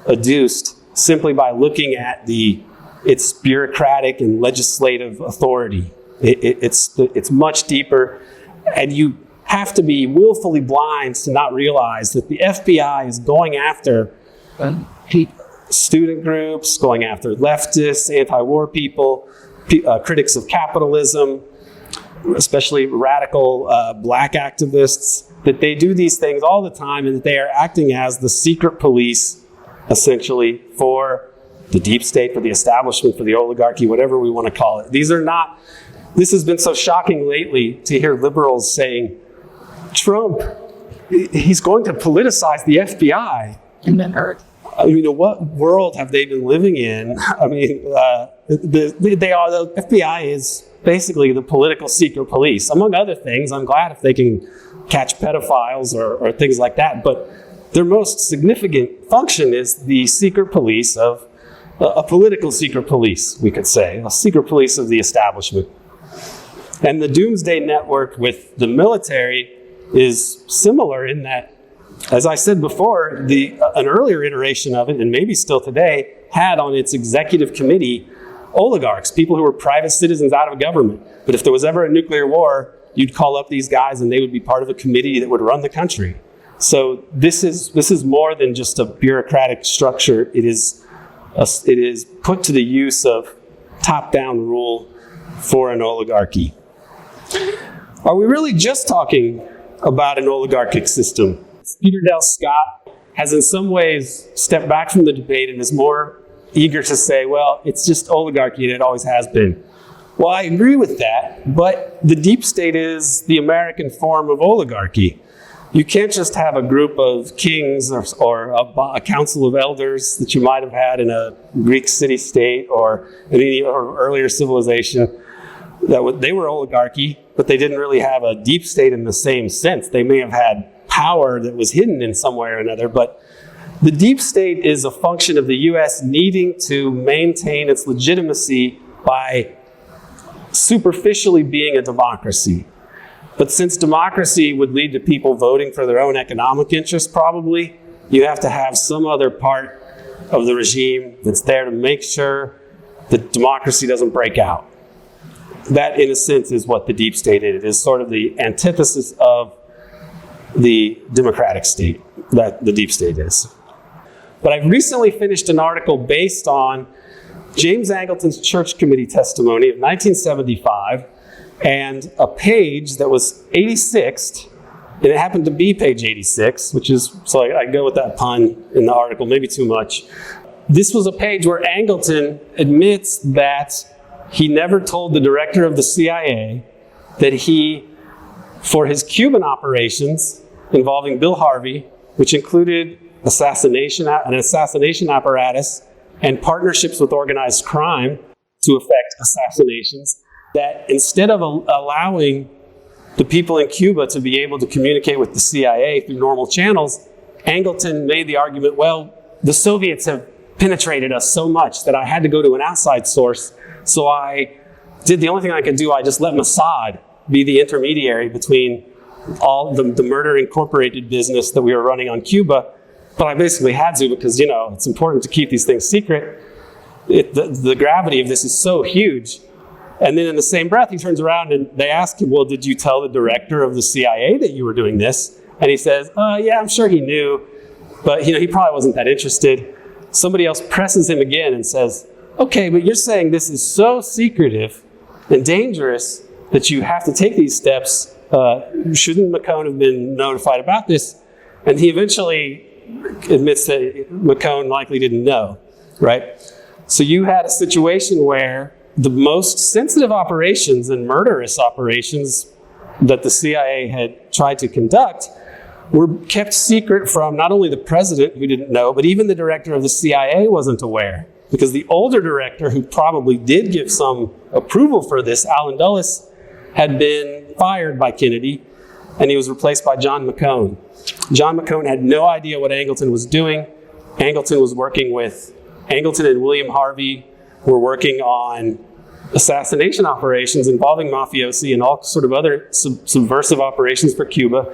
adduced simply by looking at its bureaucratic and legislative authority. It's much deeper, and you have to be willfully blind to not realize that the FBI is going after student groups, going after leftists, anti-war people, critics of capitalism, especially radical black activists, that they do these things all the time, and that they are acting as the secret police, essentially, for the deep state, for the establishment, for the oligarchy, whatever we want to call it. This has been so shocking lately to hear liberals saying, Trump, he's going to politicize the FBI. And then hurt. I mean, what world have they been living in? I mean, the FBI is basically the political secret police. Among other things, I'm glad if they can catch pedophiles or things like that, but their most significant function is the secret police of a political secret police, we could say, a secret police of the establishment. And the doomsday network with the military is similar in that, as I said before, an earlier iteration of it, and maybe still today, had on its executive committee oligarchs, people who were private citizens out of government. But if there was ever a nuclear war, you'd call up these guys and they would be part of a committee that would run the country. So this is more than just a bureaucratic structure. It is put to the use of top-down rule for an oligarchy. Are we really just talking about an oligarchic system? Peter Dell Scott has in some ways stepped back from the debate and is more eager to say, well, it's just oligarchy and it always has been. Well, I agree with that, but the deep state is the American form of oligarchy. You can't just have a group of kings or a council of elders that you might have had in a Greek city-state or any earlier civilization. They were oligarchy, but they didn't really have a deep state in the same sense. They may have had power that was hidden in some way or another, but the deep state is a function of the U.S. needing to maintain its legitimacy by superficially being a democracy. But since democracy would lead to people voting for their own economic interests, probably, you have to have some other part of the regime that's there to make sure that democracy doesn't break out. That, in a sense, is what the deep state is. It is sort of the antithesis of the democratic state, that the deep state is. But I've recently finished an article based on James Angleton's church committee testimony of 1975 and a page that was 86th, and it happened to be page 86, which is, so I go with that pun in the article, maybe too much. This was a page where Angleton admits that he never told the director of the CIA that he, for his Cuban operations involving Bill Harvey, which included an assassination apparatus and partnerships with organized crime to effect assassinations, that instead of allowing the people in Cuba to be able to communicate with the CIA through normal channels, Angleton made the argument, well, the Soviets have penetrated us so much that I had to go to an outside source. So I did the only thing I could do. I just let Mossad be the intermediary between all the murder incorporated business that we were running on Cuba. But I basically had to because, it's important to keep these things secret. The gravity of this is so huge. And then in the same breath, he turns around and they ask him, well, did you tell the director of the CIA that you were doing this? And he says, yeah, I'm sure he knew. But, he probably wasn't that interested. Somebody else presses him again and says, okay, but you're saying this is so secretive and dangerous that you have to take these steps. Shouldn't McCone have been notified about this? And he eventually admits that McCone likely didn't know, right? So you had a situation where the most sensitive operations and murderous operations that the CIA had tried to conduct were kept secret from not only the president, who didn't know, but even the director of the CIA wasn't aware. Because the older director, who probably did give some approval for this, Allen Dulles, had been fired by Kennedy, and he was replaced by John McCone. John McCone had no idea what Angleton was doing. Angleton was working with Angleton and William Harvey were working on assassination operations involving mafiosi and all sort of other subversive operations for Cuba.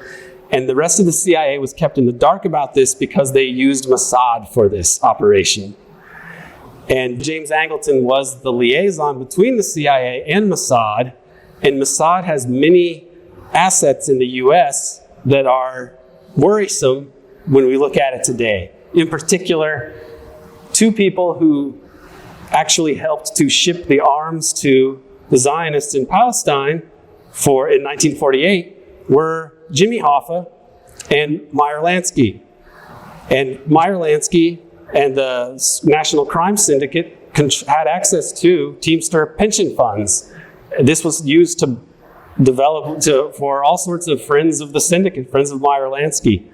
And the rest of the CIA was kept in the dark about this because they used Mossad for this operation. And James Angleton was the liaison between the CIA and Mossad. And Mossad has many assets in the US that are worrisome when we look at it today. In particular, two people who actually helped to ship the arms to the Zionists in Palestine in 1948 were Jimmy Hoffa and Meyer Lansky. And Meyer Lansky And the National Crime Syndicate had access to Teamster pension funds. This was used to develop for all sorts of friends of the syndicate, friends of Meyer Lansky.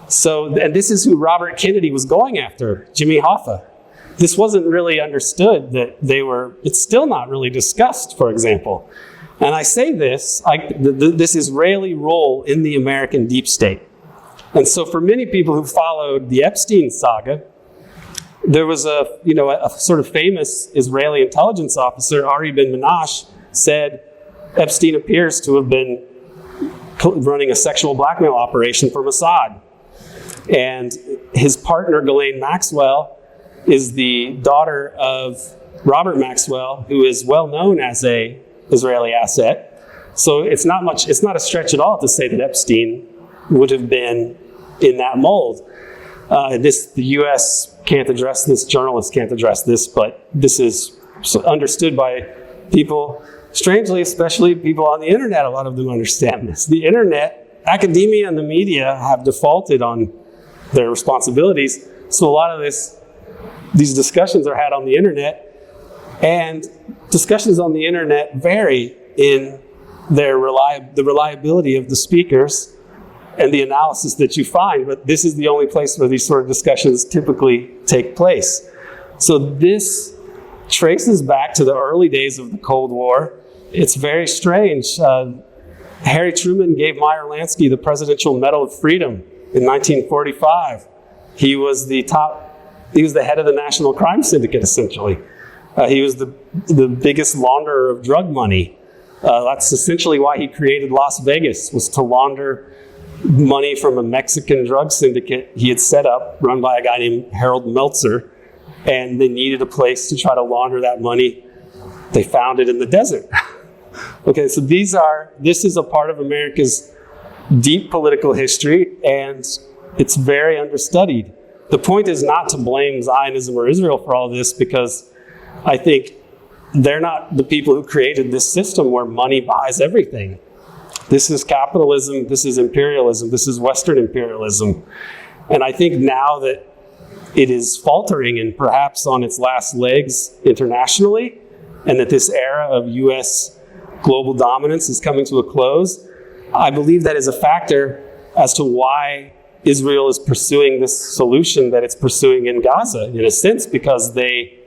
So, and this is who Robert Kennedy was going after, Jimmy Hoffa. This wasn't really understood that it's still not really discussed, for example. And I say this, this Israeli role in the American deep state. And so for many people who followed the Epstein saga, there was a sort of famous Israeli intelligence officer, Ari Ben Menashe, said Epstein appears to have been running a sexual blackmail operation for Mossad. And his partner, Ghislaine Maxwell, is the daughter of Robert Maxwell, who is well known as a Israeli asset. So it's not a stretch at all to say that Epstein would have been in that mold. The U.S. can't address this, journalists can't address this, but this is understood by people, strangely, especially people on the internet. A lot of them understand this. The internet, academia and the media have defaulted on their responsibilities. So a lot of these discussions are had on the internet, and discussions on the internet vary in the reliability of the speakers and the analysis that you find, but this is the only place where these sort of discussions typically take place. So this traces back to the early days of the Cold War. It's very strange. Harry Truman gave Meyer Lansky the Presidential Medal of Freedom in 1945. He was the head of the National Crime Syndicate, essentially. He was the biggest launderer of drug money. That's essentially why he created Las Vegas, was to launder money from a Mexican drug syndicate he had set up, run by a guy named Harold Meltzer, and they needed a place to try to launder that money. They found it in the desert. Okay, so this is a part of America's deep political history, and it's very understudied. The point is not to blame Zionism or Israel for all this, because I think they're not the people who created this system where money buys everything. This is capitalism, this is imperialism, this is Western imperialism. And I think now that it is faltering and perhaps on its last legs internationally, and that this era of U.S. global dominance is coming to a close, I believe that is a factor as to why Israel is pursuing this solution that it's pursuing in Gaza, in a sense, because they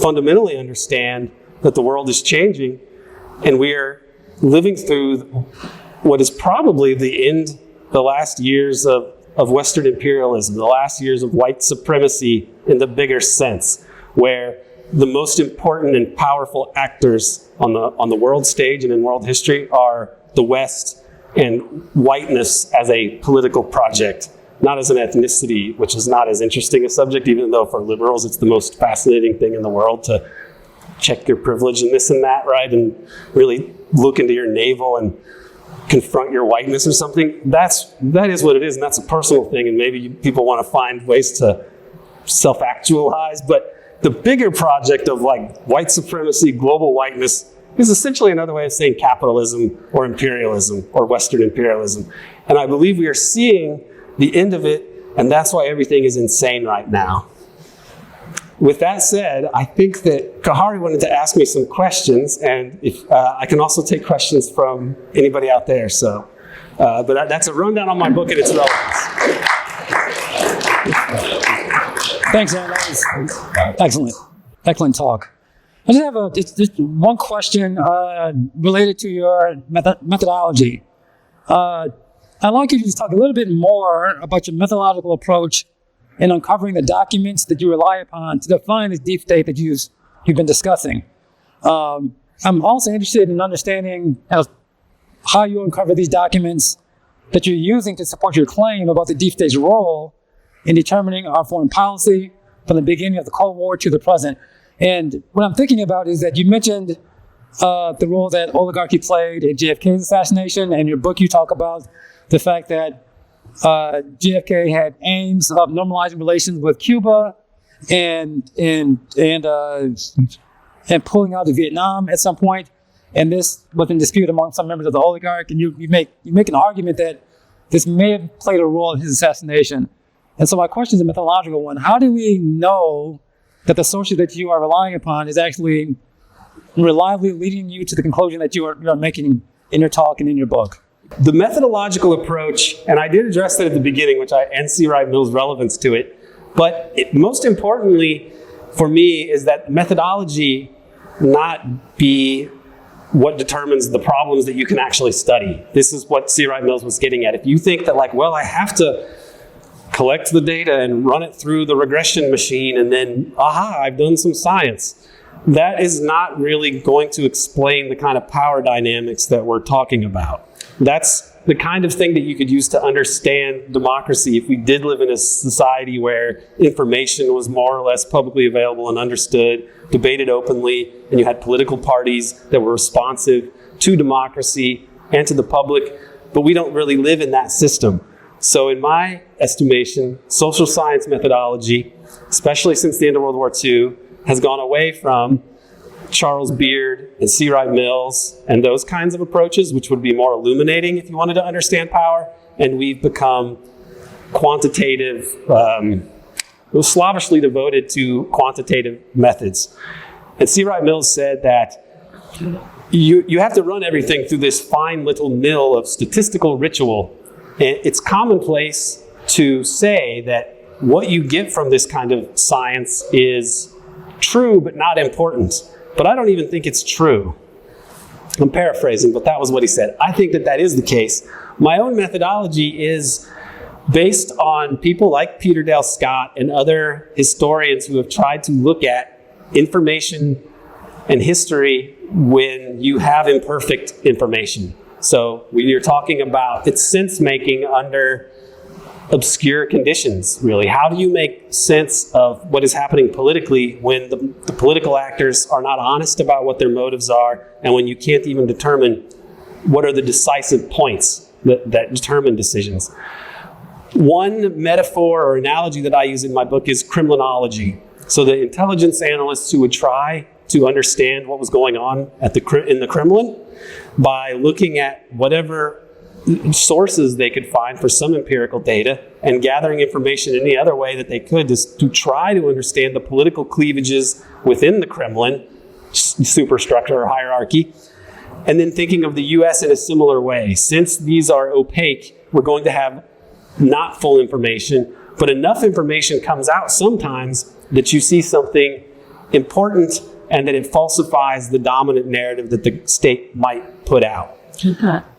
fundamentally understand that the world is changing, and we are living through what is probably the last years of Western imperialism, the last years of white supremacy in the bigger sense, where the most important and powerful actors on the world stage and in world history are the West and whiteness as a political project, not as an ethnicity, which is not as interesting a subject, even though for liberals it's the most fascinating thing in the world to check your privilege and this and that, right? And really look into your navel and confront your whiteness or something. That is what it is, and that's a personal thing, and maybe people want to find ways to self-actualize, but the bigger project of like white supremacy, global whiteness, is essentially another way of saying capitalism or imperialism or Western imperialism. And I believe we are seeing the end of it, and that's why everything is insane right now. With that said, I think that Khari wanted to ask me some questions, and if I can also take questions from anybody out there. So, but that's a rundown on my book and its relevance. Thanks, Aaron. That was excellent talk. I just have just one question related to your methodology. I'd like you to just talk a little bit more about your methodological approach in uncovering the documents that you rely upon to define this deep state that you've been discussing. I'm also interested in understanding how you uncover these documents that you're using to support your claim about the deep state's role in determining our foreign policy from the beginning of the Cold War to the present. And what I'm thinking about is that you mentioned the role that oligarchy played in JFK's assassination, and in your book you talk about the fact that JFK had aims of normalizing relations with Cuba and pulling out of Vietnam at some point, and this was in dispute among some members of the oligarch. And you make an argument that this may have played a role in his assassination. And so my question is a methodological one. How do we know that the sources that you are relying upon is actually reliably leading you to the conclusion that you are making in your talk and in your book? The methodological approach, and I did address that at the beginning, and C. Wright Mill's relevance to it, but most importantly for me is that methodology not be what determines the problems that you can actually study. This is what C. Wright Mills was getting at. If you think that I have to collect the data and run it through the regression machine and then, I've done some science, that is not really going to explain the kind of power dynamics that we're talking about. That's the kind of thing that you could use to understand democracy if we did live in a society where information was more or less publicly available and understood, debated openly, and you had political parties that were responsive to democracy and to the public. But we don't really live in that system. So in my estimation, social science methodology, especially since the end of World War II, has gone away from Charles Beard and C. Wright Mills and those kinds of approaches, which would be more illuminating if you wanted to understand power, and we've become quantitative, slavishly devoted to quantitative methods. And C. Wright Mills said that you have to run everything through this fine little mill of statistical ritual. And it's commonplace to say that what you get from this kind of science is true but not important. But I don't even think it's true. I'm paraphrasing, but that was what he said. I think that is the case. My own methodology is based on people like Peter Dale Scott and other historians who have tried to look at information and history when you have imperfect information. So when you're talking about its sense-making under obscure conditions, really. How do you make sense of what is happening politically when the political actors are not honest about what their motives are, and when you can't even determine what are the decisive points that determine decisions? One metaphor or analogy that I use in my book is criminology. So the intelligence analysts who would try to understand what was going on in the Kremlin by looking at whatever sources they could find for some empirical data and gathering information any other way that they could to try to understand the political cleavages within the Kremlin superstructure or hierarchy, and then thinking of the US in a similar way. Since these are opaque, we're going to have not full information, but enough information comes out sometimes that you see something important and that it falsifies the dominant narrative that the state might put out.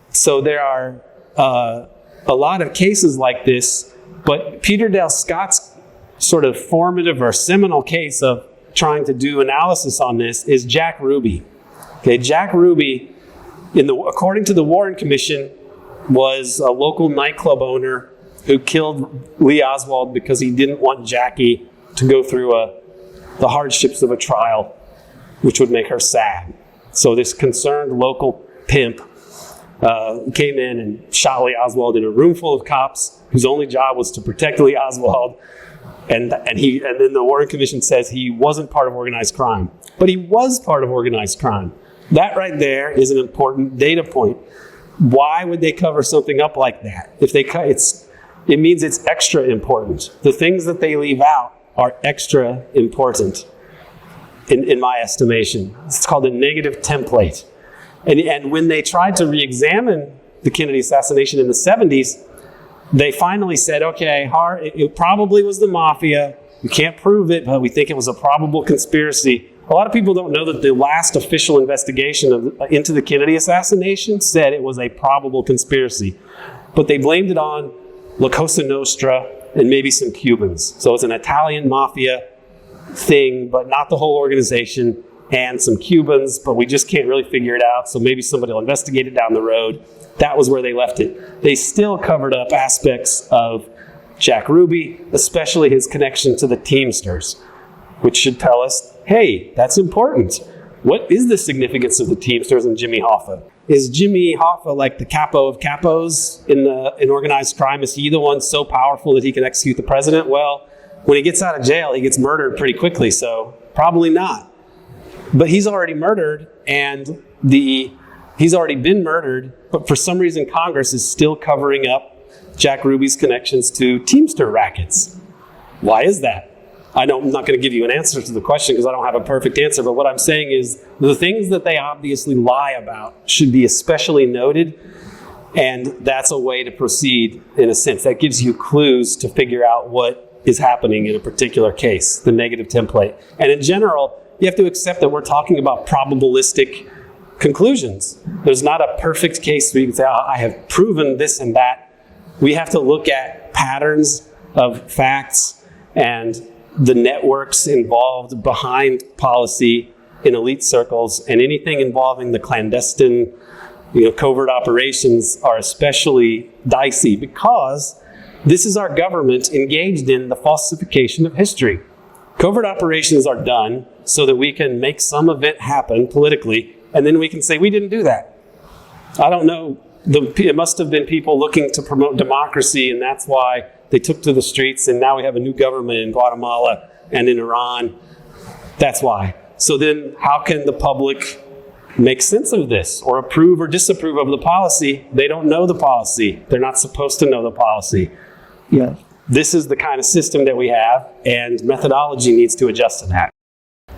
So there are a lot of cases like this, but Peter Dale Scott's sort of formative or seminal case of trying to do analysis on this is Jack Ruby. Okay, Jack Ruby, according to the Warren Commission, was a local nightclub owner who killed Lee Oswald because he didn't want Jackie to go through the hardships of a trial, which would make her sad. So this concerned local pimp came in and shot Lee Oswald in a room full of cops whose only job was to protect Lee Oswald. And then the Warren Commission says he wasn't part of organized crime. But he was part of organized crime. That right there is an important data point. Why would they cover something up like that? It means it's extra important. The things that they leave out are extra important in my estimation. It's called a negative template. And when they tried to re-examine the Kennedy assassination in the 70s, they finally said, okay, it probably was the mafia. We can't prove it, but we think it was a probable conspiracy. A lot of people don't know that the last official investigation into the Kennedy assassination said it was a probable conspiracy. But they blamed it on La Cosa Nostra and maybe some Cubans. So it's an Italian mafia thing, but not the whole organization, and some Cubans, but we just can't really figure it out, so maybe somebody will investigate it down the road. That was where they left it. They still covered up aspects of Jack Ruby, especially his connection to the Teamsters, which should tell us, hey, that's important. What is the significance of the Teamsters and Jimmy Hoffa? Is Jimmy Hoffa like the capo of capos in organized crime? Is he the one so powerful that he can execute the president? Well, when he gets out of jail, he gets murdered pretty quickly, so probably not. But he's already murdered, and he's already been murdered, but for some reason Congress is still covering up Jack Ruby's connections to Teamster rackets. Why is that? I'm not going to give you an answer to the question because I don't have a perfect answer, but what I'm saying is the things that they obviously lie about should be especially noted, and that's a way to proceed in a sense. That gives you clues to figure out what is happening in a particular case, the negative template. And in general, you have to accept that we're talking about probabilistic conclusions. There's not a perfect case where you can say, I have proven this and that. We have to look at patterns of facts and the networks involved behind policy in elite circles, and anything involving the clandestine, covert operations are especially dicey because this is our government engaged in the falsification of history. Covert operations are done so that we can make some event happen politically, and then we can say, we didn't do that. I don't know. It must have been people looking to promote democracy, and that's why they took to the streets, and now we have a new government in Guatemala and in Iran. That's why. So then how can the public make sense of this or approve or disapprove of the policy? They don't know the policy. They're not supposed to know the policy. Yeah. This is the kind of system that we have, and methodology needs to adjust to that.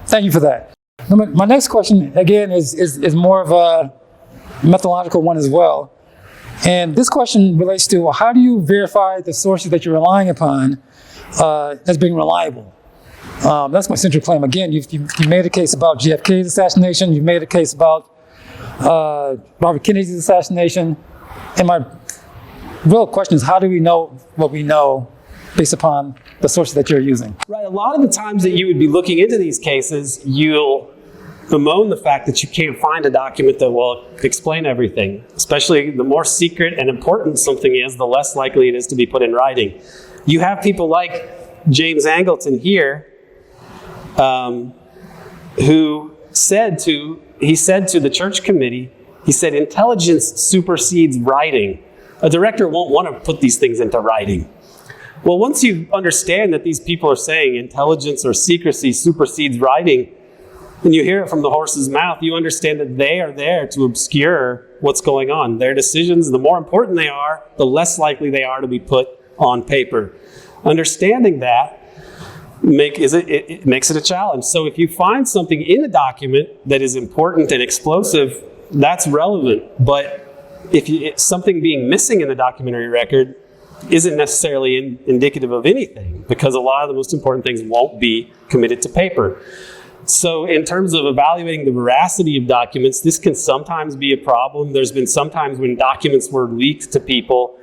Thank you for that. My next question, again, is more of a methodological one as well. And this question relates to, well, how do you verify the sources that you're relying upon as being reliable? That's my central claim. Again, you made a case about JFK's assassination. You made a case about Robert Kennedy's assassination. And my real question is, how do we know what we know based upon the sources that you're using? Right. A lot of the times that you would be looking into these cases, you'll bemoan the fact that you can't find a document that will explain everything. Especially the more secret and important something is, the less likely it is to be put in writing. You have people like James Angleton here, who said to the church committee, he said, intelligence supersedes writing. A director won't want to put these things into writing. Well, once you understand that these people are saying intelligence or secrecy supersedes writing, and you hear it from the horse's mouth, you understand that they are there to obscure what's going on. Their decisions, the more important they are, the less likely they are to be put on paper. Understanding that it makes it a challenge. So if you find something in a document that is important and explosive, that's relevant. But if something being missing in the documentary record isn't necessarily indicative of anything, because a lot of the most important things won't be committed to paper. So in terms of evaluating the veracity of documents, this can sometimes be a problem. There's been sometimes when documents were leaked to people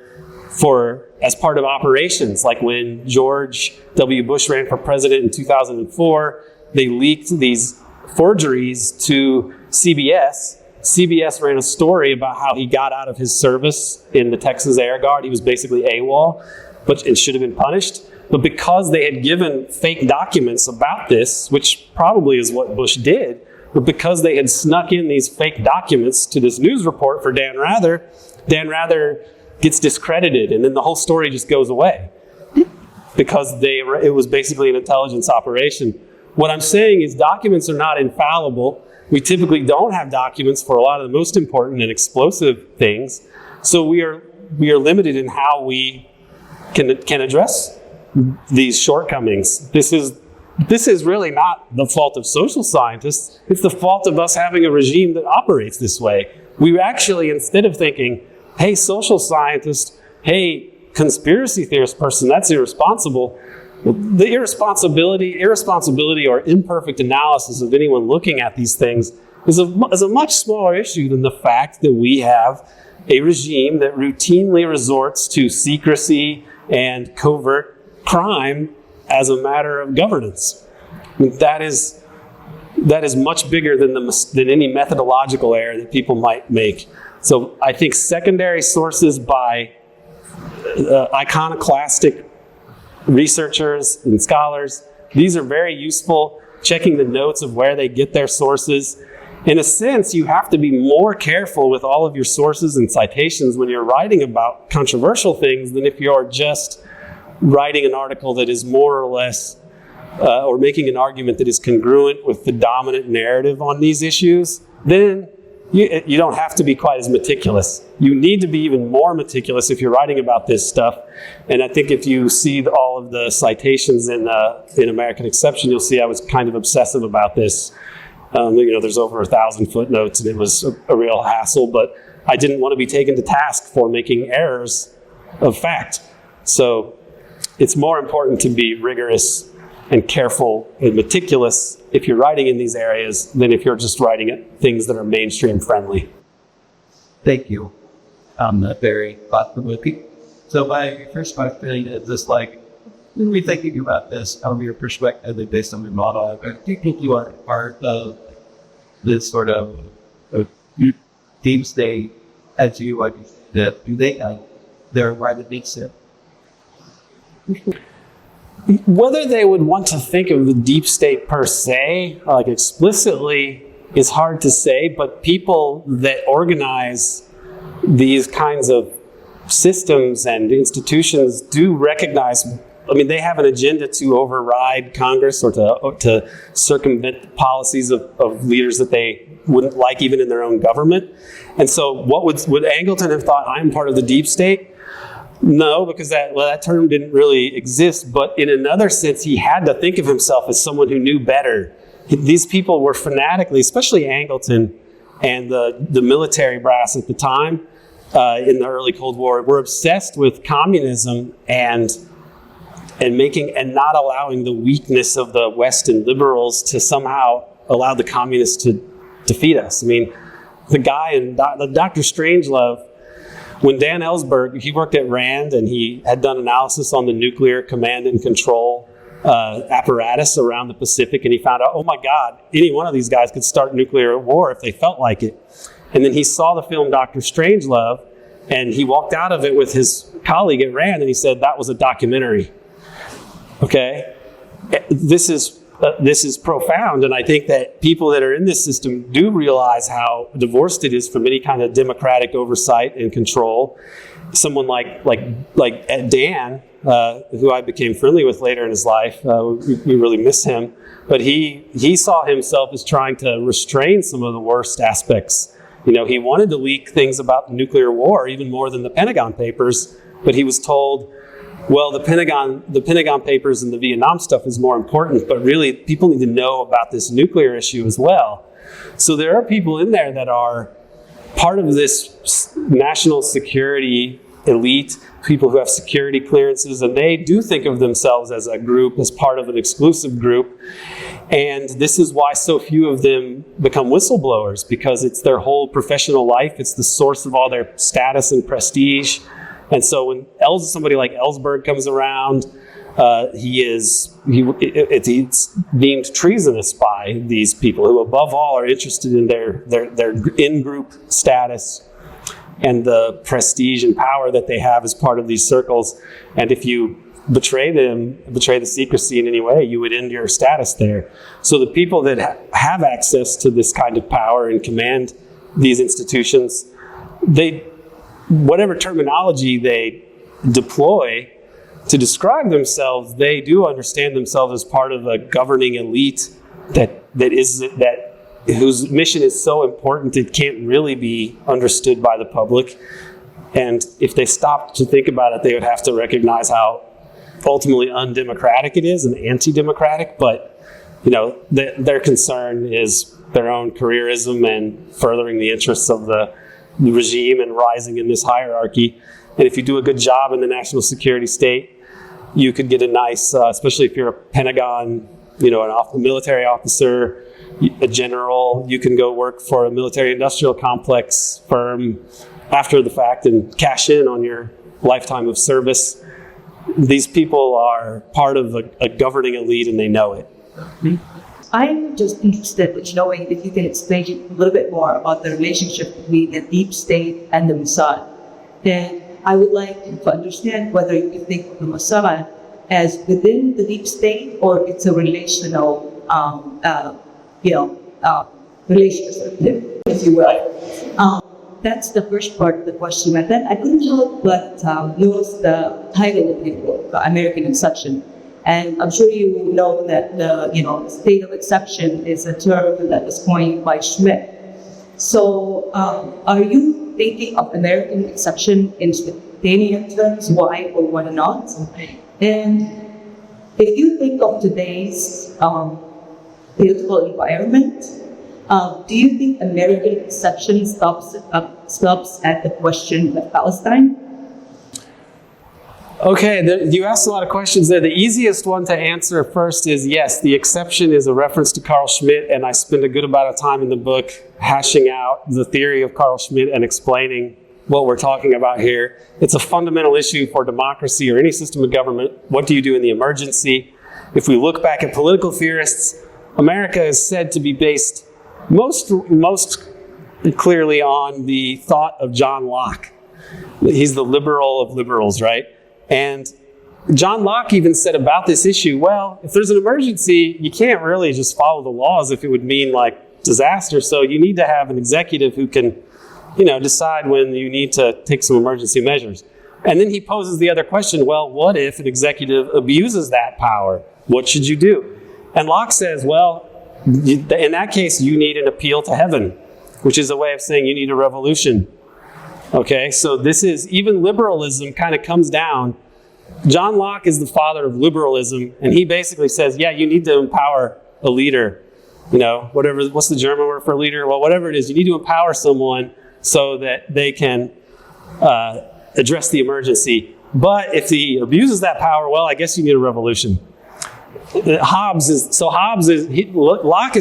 as part of operations, like when George W. Bush ran for president in 2004, they leaked these forgeries to CBS. CBS ran a story about how he got out of his service in the Texas Air Guard. He was basically AWOL, but it should have been punished. But because they had given fake documents about this, which probably is what Bush did, but because they had snuck in these fake documents to this news report for Dan Rather gets discredited, and then the whole story just goes away because it was basically an intelligence operation. What I'm saying is documents are not infallible. We typically don't have documents for a lot of the most important and explosive things, so we are limited in how we can address these shortcomings. This is really not the fault of social scientists. It's the fault of us having a regime that operates this way. We actually, instead of thinking, hey, social scientist, hey, conspiracy theorist person, that's irresponsible. The irresponsibility or imperfect analysis of anyone looking at these things is a much smaller issue than the fact that we have a regime that routinely resorts to secrecy and covert crime as a matter of governance. That is much bigger than any methodological error that people might make. So I think secondary sources by iconoclastic researchers and scholars, these are very useful. Checking the notes of where they get their sources. In a sense, you have to be more careful with all of your sources and citations when you're writing about controversial things than if you're just writing an article that is more or less, or making an argument that is congruent with the dominant narrative on these issues. Then you don't have to be quite as meticulous. You need to be even more meticulous if you're writing about this stuff. And I think if you see all of the citations in American Exception, you'll see I was kind of obsessive about this. There's over 1,000 footnotes, and it was a real hassle, but I didn't want to be taken to task for making errors of fact. So it's more important to be rigorous and careful and meticulous if you're writing in these areas than if you're just writing things that are mainstream friendly. Thank you. Very thought-provoking. So my first question is just like, when we're thinking about this from your perspective based on your model, do you think you are part of this sort of deep state as you that do they they're right that makes it? Whether they would want to think of the deep state per se, like explicitly, is hard to say, but people that organize these kinds of systems and institutions do recognize, they have an agenda to override Congress or to circumvent the policies of leaders that they wouldn't like even in their own government. And so what would Angleton have thought, I'm part of the deep state? No, because that term didn't really exist. But in another sense, he had to think of himself as someone who knew better. These people were fanatically, especially Angleton and the military brass at the time in the early Cold War, were obsessed with communism and not allowing the weakness of the Western liberals to somehow allow the communists to defeat us. The guy in Dr. Strangelove, when Dan Ellsberg, he worked at RAND and he had done analysis on the nuclear command and control apparatus around the Pacific, and he found out, oh my God, any one of these guys could start nuclear war if they felt like it. And then he saw the film Dr. Strangelove, and he walked out of it with his colleague at RAND, and he said that was a documentary. Okay, this is profound, and I think that people that are in this system do realize how divorced it is from any kind of democratic oversight and control. Someone like Dan, who I became friendly with later in his life, we really miss him, but he saw himself as trying to restrain some of the worst aspects. He wanted to leak things about the nuclear war even more than the Pentagon Papers, but he was told, well, the Pentagon Papers and the Vietnam stuff is more important, but really people need to know about this nuclear issue as well. So there are people in there that are part of this national security elite, people who have security clearances, and they do think of themselves as a group, as part of an exclusive group. And this is why so few of them become whistleblowers, because it's their whole professional life. It's the source of all their status and prestige. And so when somebody like Ellsberg comes around, it's deemed treasonous by these people who, above all, are interested in their in-group status and the prestige and power that they have as part of these circles. And if you betray the secrecy in any way, you would end your status there. So the people that have access to this kind of power and command these institutions, whatever terminology they deploy to describe themselves, they do understand themselves as part of a governing elite whose mission is so important it can't really be understood by the public. And if they stopped to think about it, they would have to recognize how ultimately undemocratic it is and anti-democratic. But their concern is their own careerism and furthering the interests of the regime and rising in this hierarchy. And if you do a good job in the national security state, you could get a nice, especially if you're a Pentagon, a military officer, a general, you can go work for a military industrial complex firm after the fact and cash in on your lifetime of service. These people are part of a governing elite and they know it. I'm just interested in knowing if you can explain a little bit more about the relationship between the deep state and the Mossad. Then I would like to understand whether you think of the Mossad as within the deep state or it's a relational, relationship, if you will. That's the first part of the question. And then I couldn't help but notice the title of the book, American Exception. And I'm sure you know that the state of exception is a term that was coined by Schmidt. So, are you thinking of American exception in Spanish terms, why or why not? And if you think of today's political environment, do you think American exception stops at the question of Palestine? Okay, you asked a lot of questions there. The easiest one to answer first is yes, the exception is a reference to Carl Schmitt, and I spend a good amount of time in the book hashing out the theory of Carl Schmitt and explaining what we're talking about here. It's a fundamental issue for democracy or any system of government. What do you do in the emergency? If we look back at political theorists, America is said to be based most clearly on the thought of John Locke. He's the liberal of liberals, right? And John Locke even said about this issue, well, if there's an emergency, you can't really just follow the laws if it would mean like disaster. So you need to have an executive who can, decide when you need to take some emergency measures. And then he poses the other question, well, what if an executive abuses that power? What should you do? And Locke says, well, in that case, you need an appeal to heaven, which is a way of saying you need a revolution. Okay, so this is, even liberalism kind of comes down. John Locke is the father of liberalism, and he basically says, yeah, you need to empower a leader. What's the German word for leader? Well, whatever it is, you need to empower someone so that they can address the emergency. But if he abuses that power, well, I guess you need a revolution. Locke is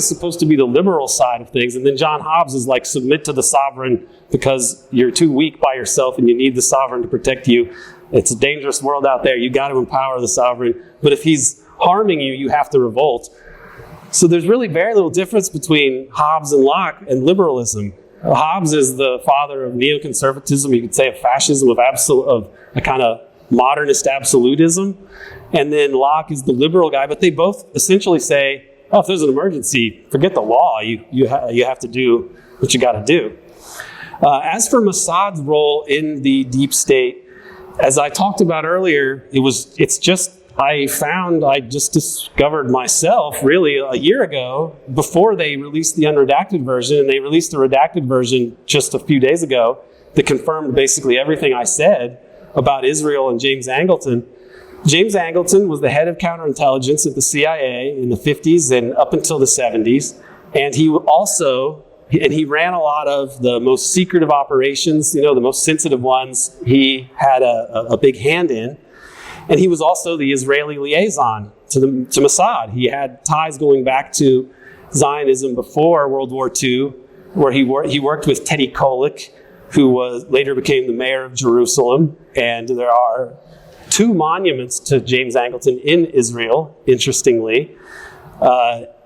supposed to be the liberal side of things, and then John Hobbes is like, submit to the sovereign because you're too weak by yourself and you need the sovereign to protect you. It's a dangerous world out there. You got to empower the sovereign. But if he's harming you, you have to revolt. So there's really very little difference between Hobbes and Locke and liberalism. Hobbes is the father of neoconservatism, you could say of fascism, of a kind of modernist absolutism. And then Locke is the liberal guy, but they both essentially say, oh, if there's an emergency, forget the law. You have to do what you got to do. As for Mossad's role in the deep state, as I talked about earlier, I just discovered myself really a year ago before they released the unredacted version, and they released the redacted version just a few days ago that confirmed basically everything I said about Israel and James Angleton. James Angleton was the head of counterintelligence at the CIA in the 50s and up until the 70s. And he ran a lot of the most secretive operations, the most sensitive ones. He had a big hand in. And he was also the Israeli liaison to Mossad. He had ties going back to Zionism before World War II, where he worked with Teddy Kollek, who later became the mayor of Jerusalem. And there are 2 monuments to James Angleton in Israel, interestingly.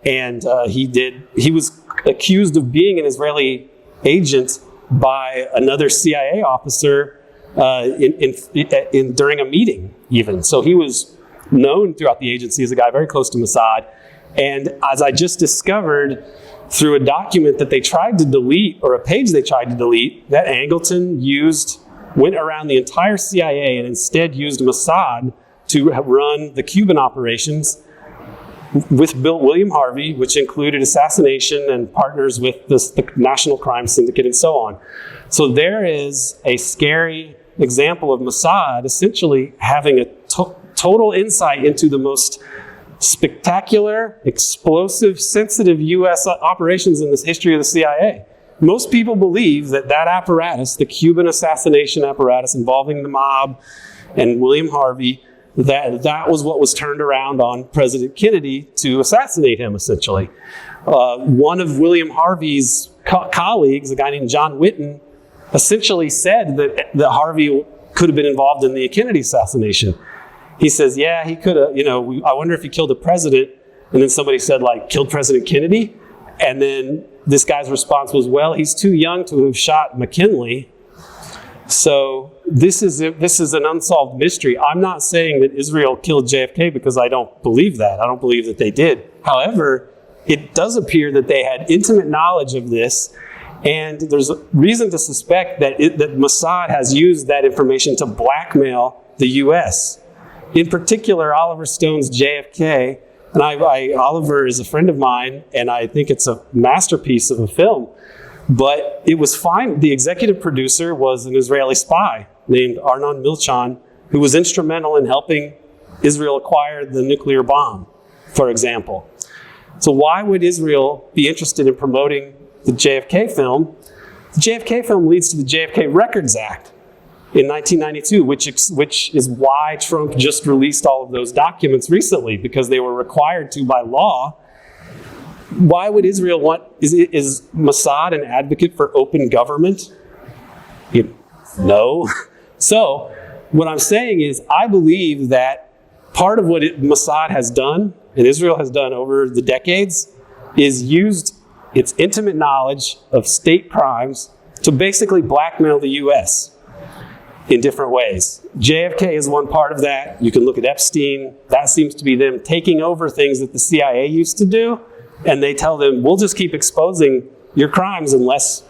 He was accused of being an Israeli agent by another CIA officer during a meeting, even. So he was known throughout the agency as a guy very close to Mossad. And as I just discovered through a document that they tried to delete, or a page they tried to delete, that Angleton went around the entire CIA and instead used Mossad to run the Cuban operations with William Harvey, which included assassination and partners with the National Crime Syndicate and so on. So there is a scary example of Mossad essentially having a total insight into the most spectacular, explosive, sensitive U.S. operations in the history of the CIA. Most people believe that apparatus, the Cuban assassination apparatus involving the mob and William Harvey, that was what was turned around on President Kennedy to assassinate him, essentially. One of William Harvey's colleagues, a guy named John Whitten, essentially said that Harvey could have been involved in the Kennedy assassination. He says, yeah, he could have, I wonder if he killed the president. And then somebody said, killed President Kennedy? And then this guy's response was, well, he's too young to have shot McKinley. So this is an unsolved mystery. I'm not saying that Israel killed JFK because I don't believe that. I don't believe that they did. However, it does appear that they had intimate knowledge of this, and there's reason to suspect that Mossad has used that information to blackmail the U.S. In particular, Oliver Stone's JFK. And Oliver is a friend of mine, and I think it's a masterpiece of a film. But it was fine. The executive producer was an Israeli spy named Arnon Milchan, who was instrumental in helping Israel acquire the nuclear bomb, for example. So why would Israel be interested in promoting the JFK film? The JFK film leads to the JFK Records Act in 1992, which is why Trump just released all of those documents recently, because they were required to by law. Why would Israel want, is Mossad an advocate for open government? No. So what I'm saying is, I believe that part of what Mossad has done, and Israel has done over the decades, is used its intimate knowledge of state crimes to basically blackmail the U.S. in different ways. JFK is one part of that. You can look at Epstein. That seems to be them taking over things that the CIA used to do, and they tell them, we'll just keep exposing your crimes unless...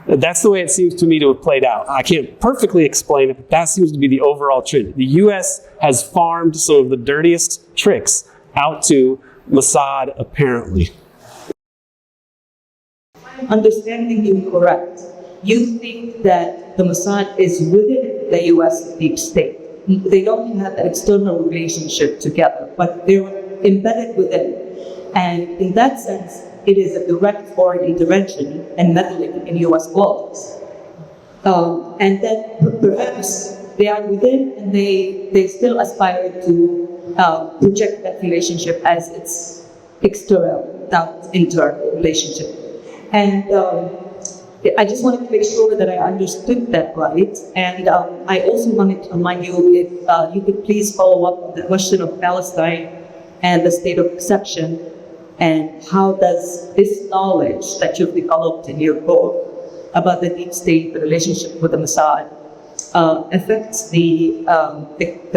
That's the way it seems to me to have played out. I can't perfectly explain it, but that seems to be the overall trend. The U.S. has farmed some of the dirtiest tricks out to Mossad, apparently. Understanding you correct, you think that the Mossad is within the U.S. deep state. They don't have an external relationship together, but they're embedded within. And in that sense, it is a direct foreign intervention and meddling in U.S. politics. And that perhaps they are within, and they still aspire to project that relationship as its external, not internal relationship. And I just wanted to make sure that I understood that right. And I also wanted to remind you if you could please follow up on the question of Palestine and the state of exception, and how does this knowledge that you've developed in your book about the deep state, the relationship with the Mossad, affects the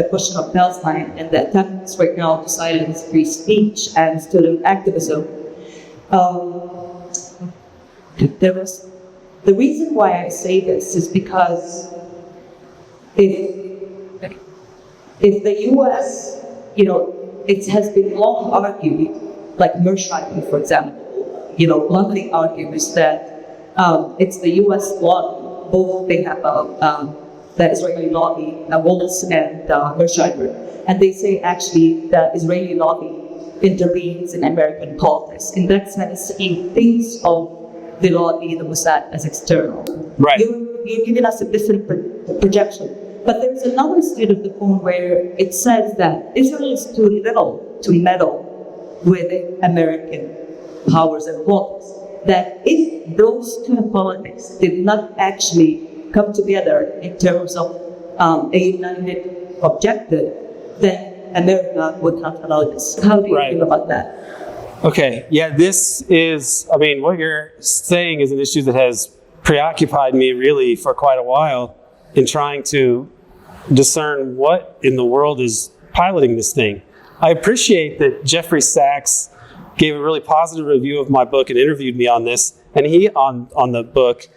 question of Palestine and the attempts right now to silence free speech and student activism. The reason why I say this is because if the U.S., it has been long argued, like Mersheimer, for example, bluntly argues that it's the U.S. lobby, both they have the Israeli lobby, Waltz and Mersheimer, and they say actually the Israeli lobby intervenes in American politics. In that sense, he thinks of the lobby, the Mossad, as external. Right. You're giving us a different projection. But there's another side of the coin where it says that Israel is too little to meddle with American powers and politics. That if those two politics did not actually come together in terms of a united objective, then America would not allow this. How do you feel about that? Okay, yeah, this is, what you're saying is an issue that has preoccupied me really for quite a while in trying to discern what in the world is piloting this thing. I appreciate that Jeffrey Sachs gave a really positive review of my book and interviewed me on this, and on the book,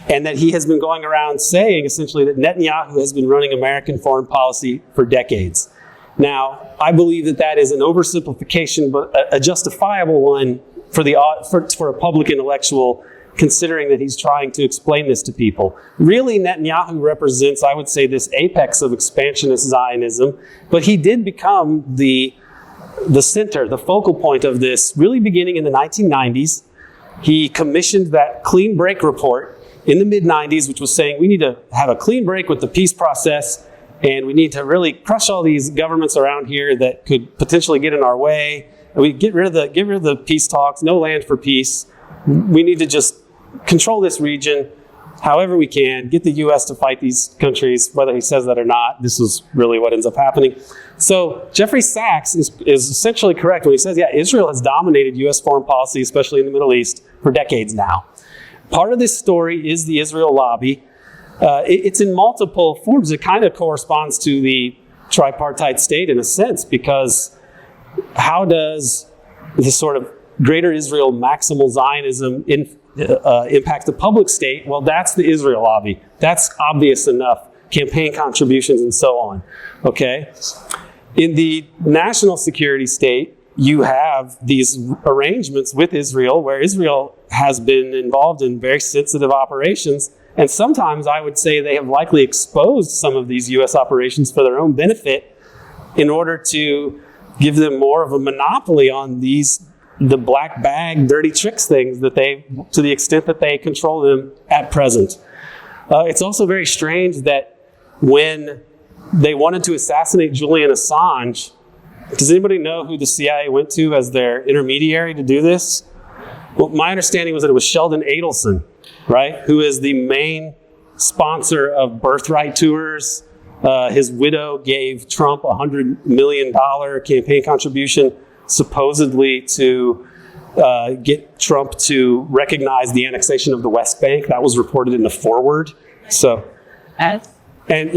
and that he has been going around saying essentially that Netanyahu has been running American foreign policy for decades. Now, I believe that is an oversimplification, but a justifiable one for a public intellectual, considering that he's trying to explain this to people. Really, Netanyahu represents, I would say, this apex of expansionist Zionism, but he did become the center, the focal point of this, really beginning in the 1990s. He commissioned that clean break report in the mid-90s, which was saying we need to have a clean break with the peace process, and we need to really crush all these governments around here that could potentially get in our way. And we get rid of the peace talks, no land for peace. We need to just control this region however we can, get the U.S. to fight these countries, whether he says that or not. This is really what ends up happening. So Jeffrey Sachs is essentially correct when he says, Israel has dominated U.S. foreign policy, especially in the Middle East, for decades now. Part of this story is the Israel lobby. It's in multiple forms. It kind of corresponds to the tripartite state in a sense, because how does this sort of greater Israel maximal Zionism impact the public state? Well, that's the Israel lobby. That's obvious enough. Campaign contributions and so on. Okay? In the national security state, you have these arrangements with Israel where Israel has been involved in very sensitive operations. And sometimes I would say they have likely exposed some of these U.S. operations for their own benefit in order to give them more of a monopoly on the black bag, dirty tricks things that to the extent that they control them at present. It's also very strange that when they wanted to assassinate Julian Assange, does anybody know who the CIA went to as their intermediary to do this? Well, my understanding was that it was Sheldon Adelson, right? Who is the main sponsor of birthright tours. His widow gave Trump a $100 million campaign contribution, supposedly to get Trump to recognize the annexation of the West Bank. That was reported in the foreword. So, and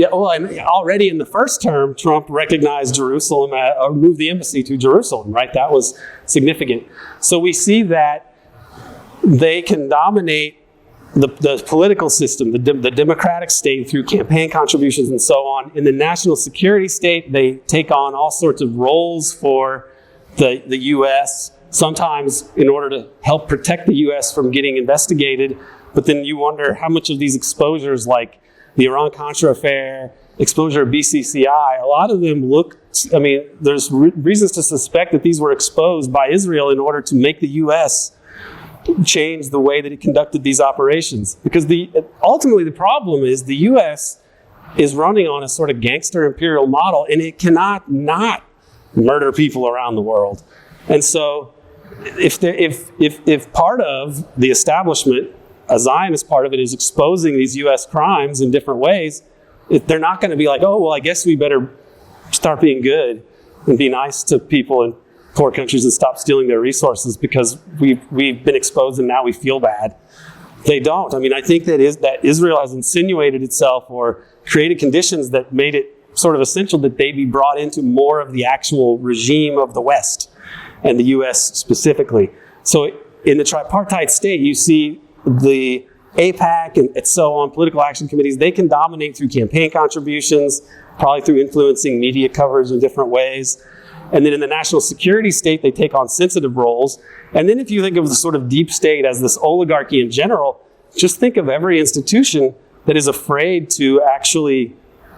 already in the first term, Trump recognized Jerusalem or moved the embassy to Jerusalem, right? That was significant. So we see that they can dominate the political system, the democratic state through campaign contributions and so on. In the national security state, they take on all sorts of roles for the U.S., sometimes in order to help protect the U.S. from getting investigated. But then you wonder how much of these exposures, like the Iran-Contra affair, exposure of BCCI, a lot of them there's reasons to suspect that these were exposed by Israel in order to make the U.S. change the way that it conducted these operations. Because ultimately the problem is the U.S. is running on a sort of gangster imperial model, and it cannot not murder people around the world. And so if part of the establishment, a Zionist part of it, is exposing these U.S. crimes in different ways, they're not going to be like, oh, well, I guess we better start being good and be nice to people in poor countries and stop stealing their resources because we've been exposed and now we feel bad. They don't. I mean, I think that Israel has insinuated itself or created conditions that made it sort of essential that they be brought into more of the actual regime of the West and the U.S. specifically. So in the tripartite state, you see the AIPAC and so on, political action committees, they can dominate through campaign contributions, probably through influencing media coverage in different ways. And then in the national security state, they take on sensitive roles. And then if you think of the sort of deep state as this oligarchy in general, just think of every institution that is afraid to actually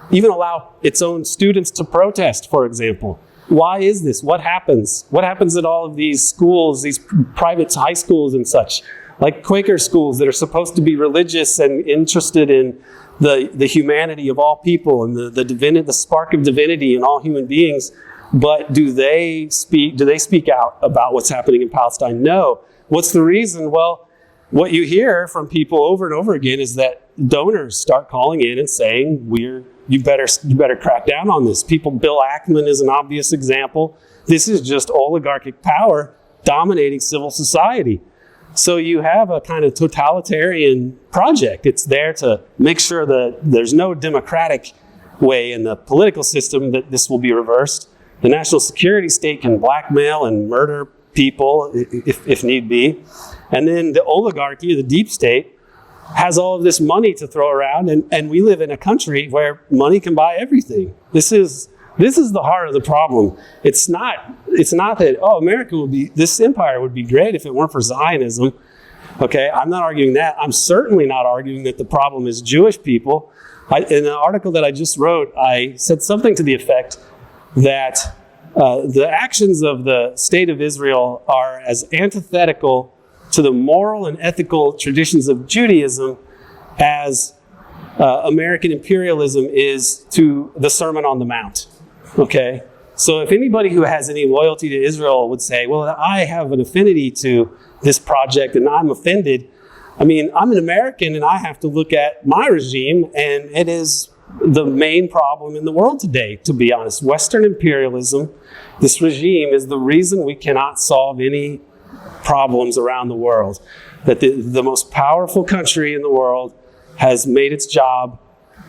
even allow its own students to protest, for example. Why is this? What happens? What happens at all of these schools, these private high schools and such, like Quaker schools that are supposed to be religious and interested in the humanity of all people and the spark of divinity in all human beings? But do they speak out about what's happening in Palestine? No. What's the reason? Well, what you hear from people over and over again is that donors start calling in and saying, you better crack down on this. Bill Ackman is an obvious example. This is just oligarchic power dominating civil society. So you have a kind of totalitarian project. It's there to make sure that there's no democratic way in the political system that this will be reversed. The national security state can blackmail and murder people if need be. And then the oligarchy, the deep state, has all of this money to throw around, and we live in a country where money can buy everything. This is the heart of the problem. It's not that, this empire would be great if it weren't for Zionism. Okay, I'm not arguing that. I'm certainly not arguing that the problem is Jewish people. In an article that I just wrote, I said something to the effect that the actions of the state of Israel are as antithetical to the moral and ethical traditions of Judaism as American imperialism is to the Sermon on the Mount. Okay? So if anybody who has any loyalty to Israel would say, well, I have an affinity to this project and I'm offended. I mean, I'm an American and I have to look at my regime, and it is the main problem in the world today, to be honest. Western imperialism, this regime, is the reason we cannot solve any problems around the world. That the most powerful country in the world has made its job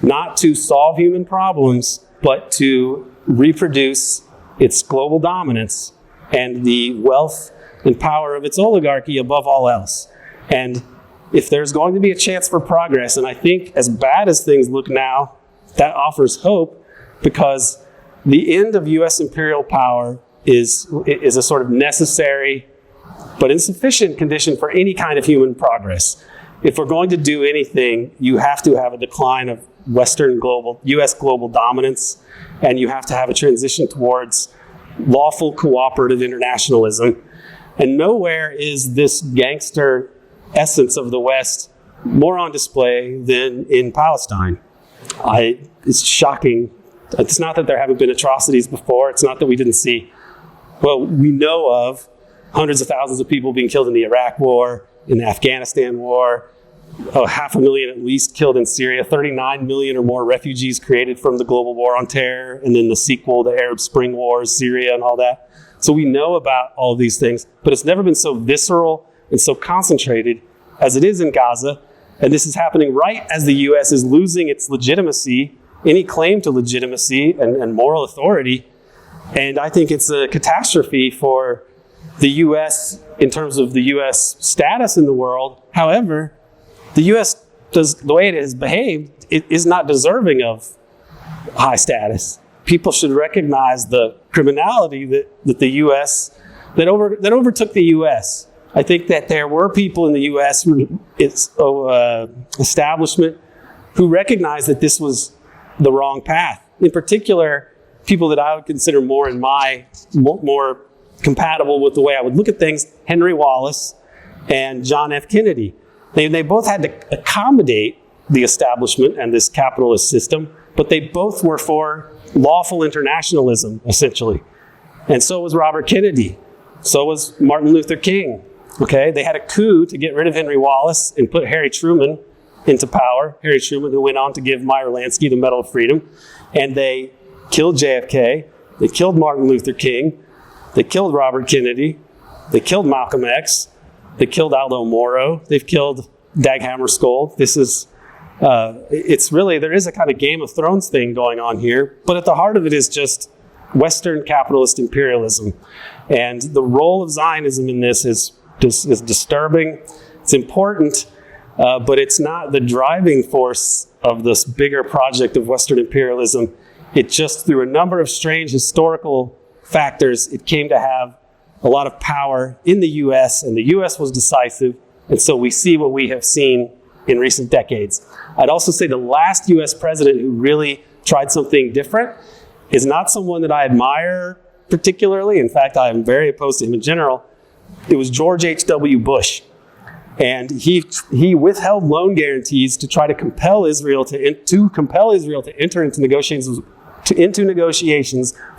not to solve human problems, but to reproduce its global dominance and the wealth and power of its oligarchy above all else. And if there's going to be a chance for progress, and I think as bad as things look now, that offers hope, because the end of U.S. imperial power is a sort of necessary but insufficient condition for any kind of human progress. If we're going to do anything, you have to have a decline of U.S. global dominance, and you have to have a transition towards lawful cooperative internationalism. And nowhere is this gangster essence of the West more on display than in Palestine. It's shocking. It's not that there haven't been atrocities before. It's not that we didn't see. Well, we know of hundreds of thousands of people being killed in the Iraq War, in the Afghanistan War, 500,000 at least killed in Syria, 39 million or more refugees created from the global war on terror, and then the sequel, the Arab Spring Wars, Syria and all that. So we know about all of these things, but it's never been so visceral and so concentrated as it is in Gaza. And this is happening right as the U.S. is losing its legitimacy, any claim to legitimacy and moral authority. And I think it's a catastrophe for the U.S. in terms of the U.S. status in the world. However, the U.S. the way it has behaved, it is not deserving of high status. People should recognize the criminality that the U.S. that overtook the U.S. I think that there were people in the U.S. Establishment who recognized that this was the wrong path. In particular, people that I would consider more compatible with the way I would look at things, Henry Wallace and John F. Kennedy. They both had to accommodate the establishment and this capitalist system, but they both were for lawful internationalism, essentially. And so was Robert Kennedy. So was Martin Luther King. Okay, they had a coup to get rid of Henry Wallace and put Harry Truman into power. Harry Truman, who went on to give Meyer Lansky the Medal of Freedom. And they killed JFK. They killed Martin Luther King. They killed Robert Kennedy. They killed Malcolm X. They killed Aldo Moro. They've killed Dag Hammarskjöld. This is, it's really, there is a kind of Game of Thrones thing going on here. But at the heart of it is just Western capitalist imperialism. And the role of Zionism in this is disturbing. It's important, but it's not the driving force of this bigger project of Western imperialism. It just, through a number of strange historical factors, it came to have a lot of power in the U.S., and the U.S. was decisive, and so we see what we have seen in recent decades. I'd also say the last U.S. president who really tried something different is not someone that I admire particularly. In fact, I am very opposed to him in general. It was George H.W. Bush. And he withheld loan guarantees to try to compel Israel to enter into negotiations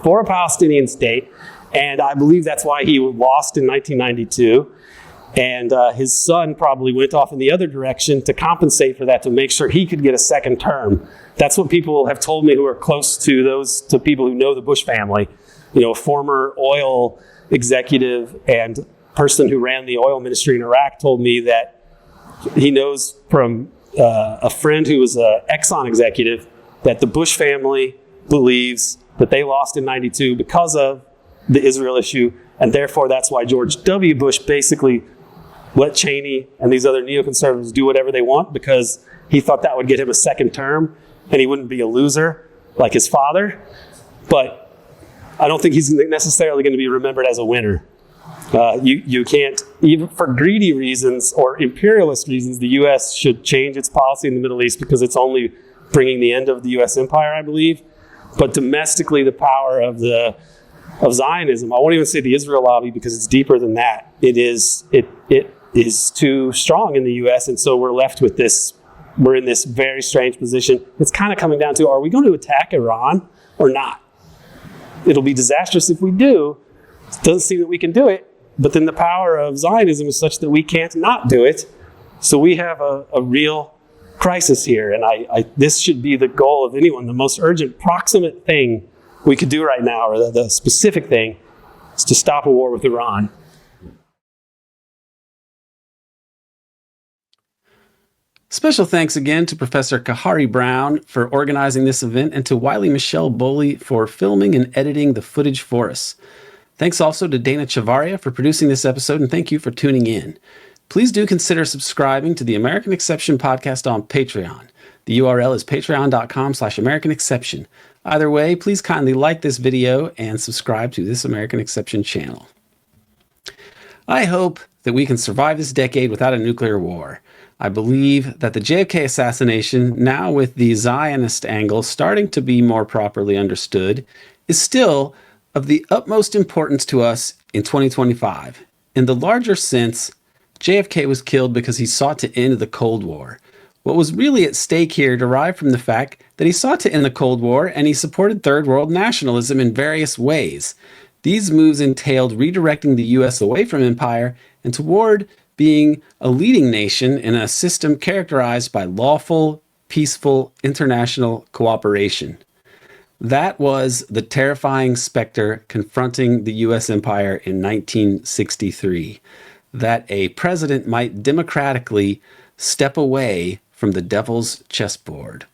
for a Palestinian state. And I believe that's why he lost in 1992. And his son probably went off in the other direction to compensate for that, to make sure he could get a second term. That's what people have told me who are close to people who know the Bush family. You know, a former oil executive and person who ran the oil ministry in Iraq told me that he knows from a friend who was an Exxon executive that the Bush family believes that they lost in 92 because of the Israel issue, and therefore that's why George W. Bush basically let Cheney and these other neoconservatives do whatever they want, because he thought that would get him a second term and he wouldn't be a loser like his father. But I don't think he's necessarily going to be remembered as a winner. You can't, even for greedy reasons or imperialist reasons, the U.S. should change its policy in the Middle East because it's only bringing the end of the U.S. empire, I believe. But domestically, the power of Zionism, I won't even say the Israel lobby because it's deeper than that. It is too strong in the U.S., and so we're left with this. We're in this very strange position. It's kind of coming down to, are we going to attack Iran or not? It'll be disastrous if we do. It doesn't seem that we can do it, but then the power of Zionism is such that we can't not do it. So we have a real crisis here, and this should be the goal of anyone. The most urgent, proximate thing we could do right now, or the specific thing, is to stop a war with Iran. Special thanks again to Professor Khari Brown for organizing this event, and to Wiley Michelle Boley for filming and editing the footage for us. Thanks also to Dana Chavarria for producing this episode, and thank you for tuning in. Please do consider subscribing to the American Exception podcast on Patreon. The URL is patreon.com/American Exception. Either way, please kindly like this video and subscribe to This American Exception channel. I hope that we can survive this decade without a nuclear war. I believe that the JFK assassination, now with the Zionist angle starting to be more properly understood, is still of the utmost importance to us in 2025. In the larger sense, JFK was killed because he sought to end the Cold War. What was really at stake here derived from the fact that he sought to end the Cold War and he supported Third World nationalism in various ways. These moves entailed redirecting the U.S. away from empire and toward being a leading nation in a system characterized by lawful, peaceful, international cooperation. That was the terrifying specter confronting the U.S. empire in 1963, that a president might democratically step away from the devil's chessboard.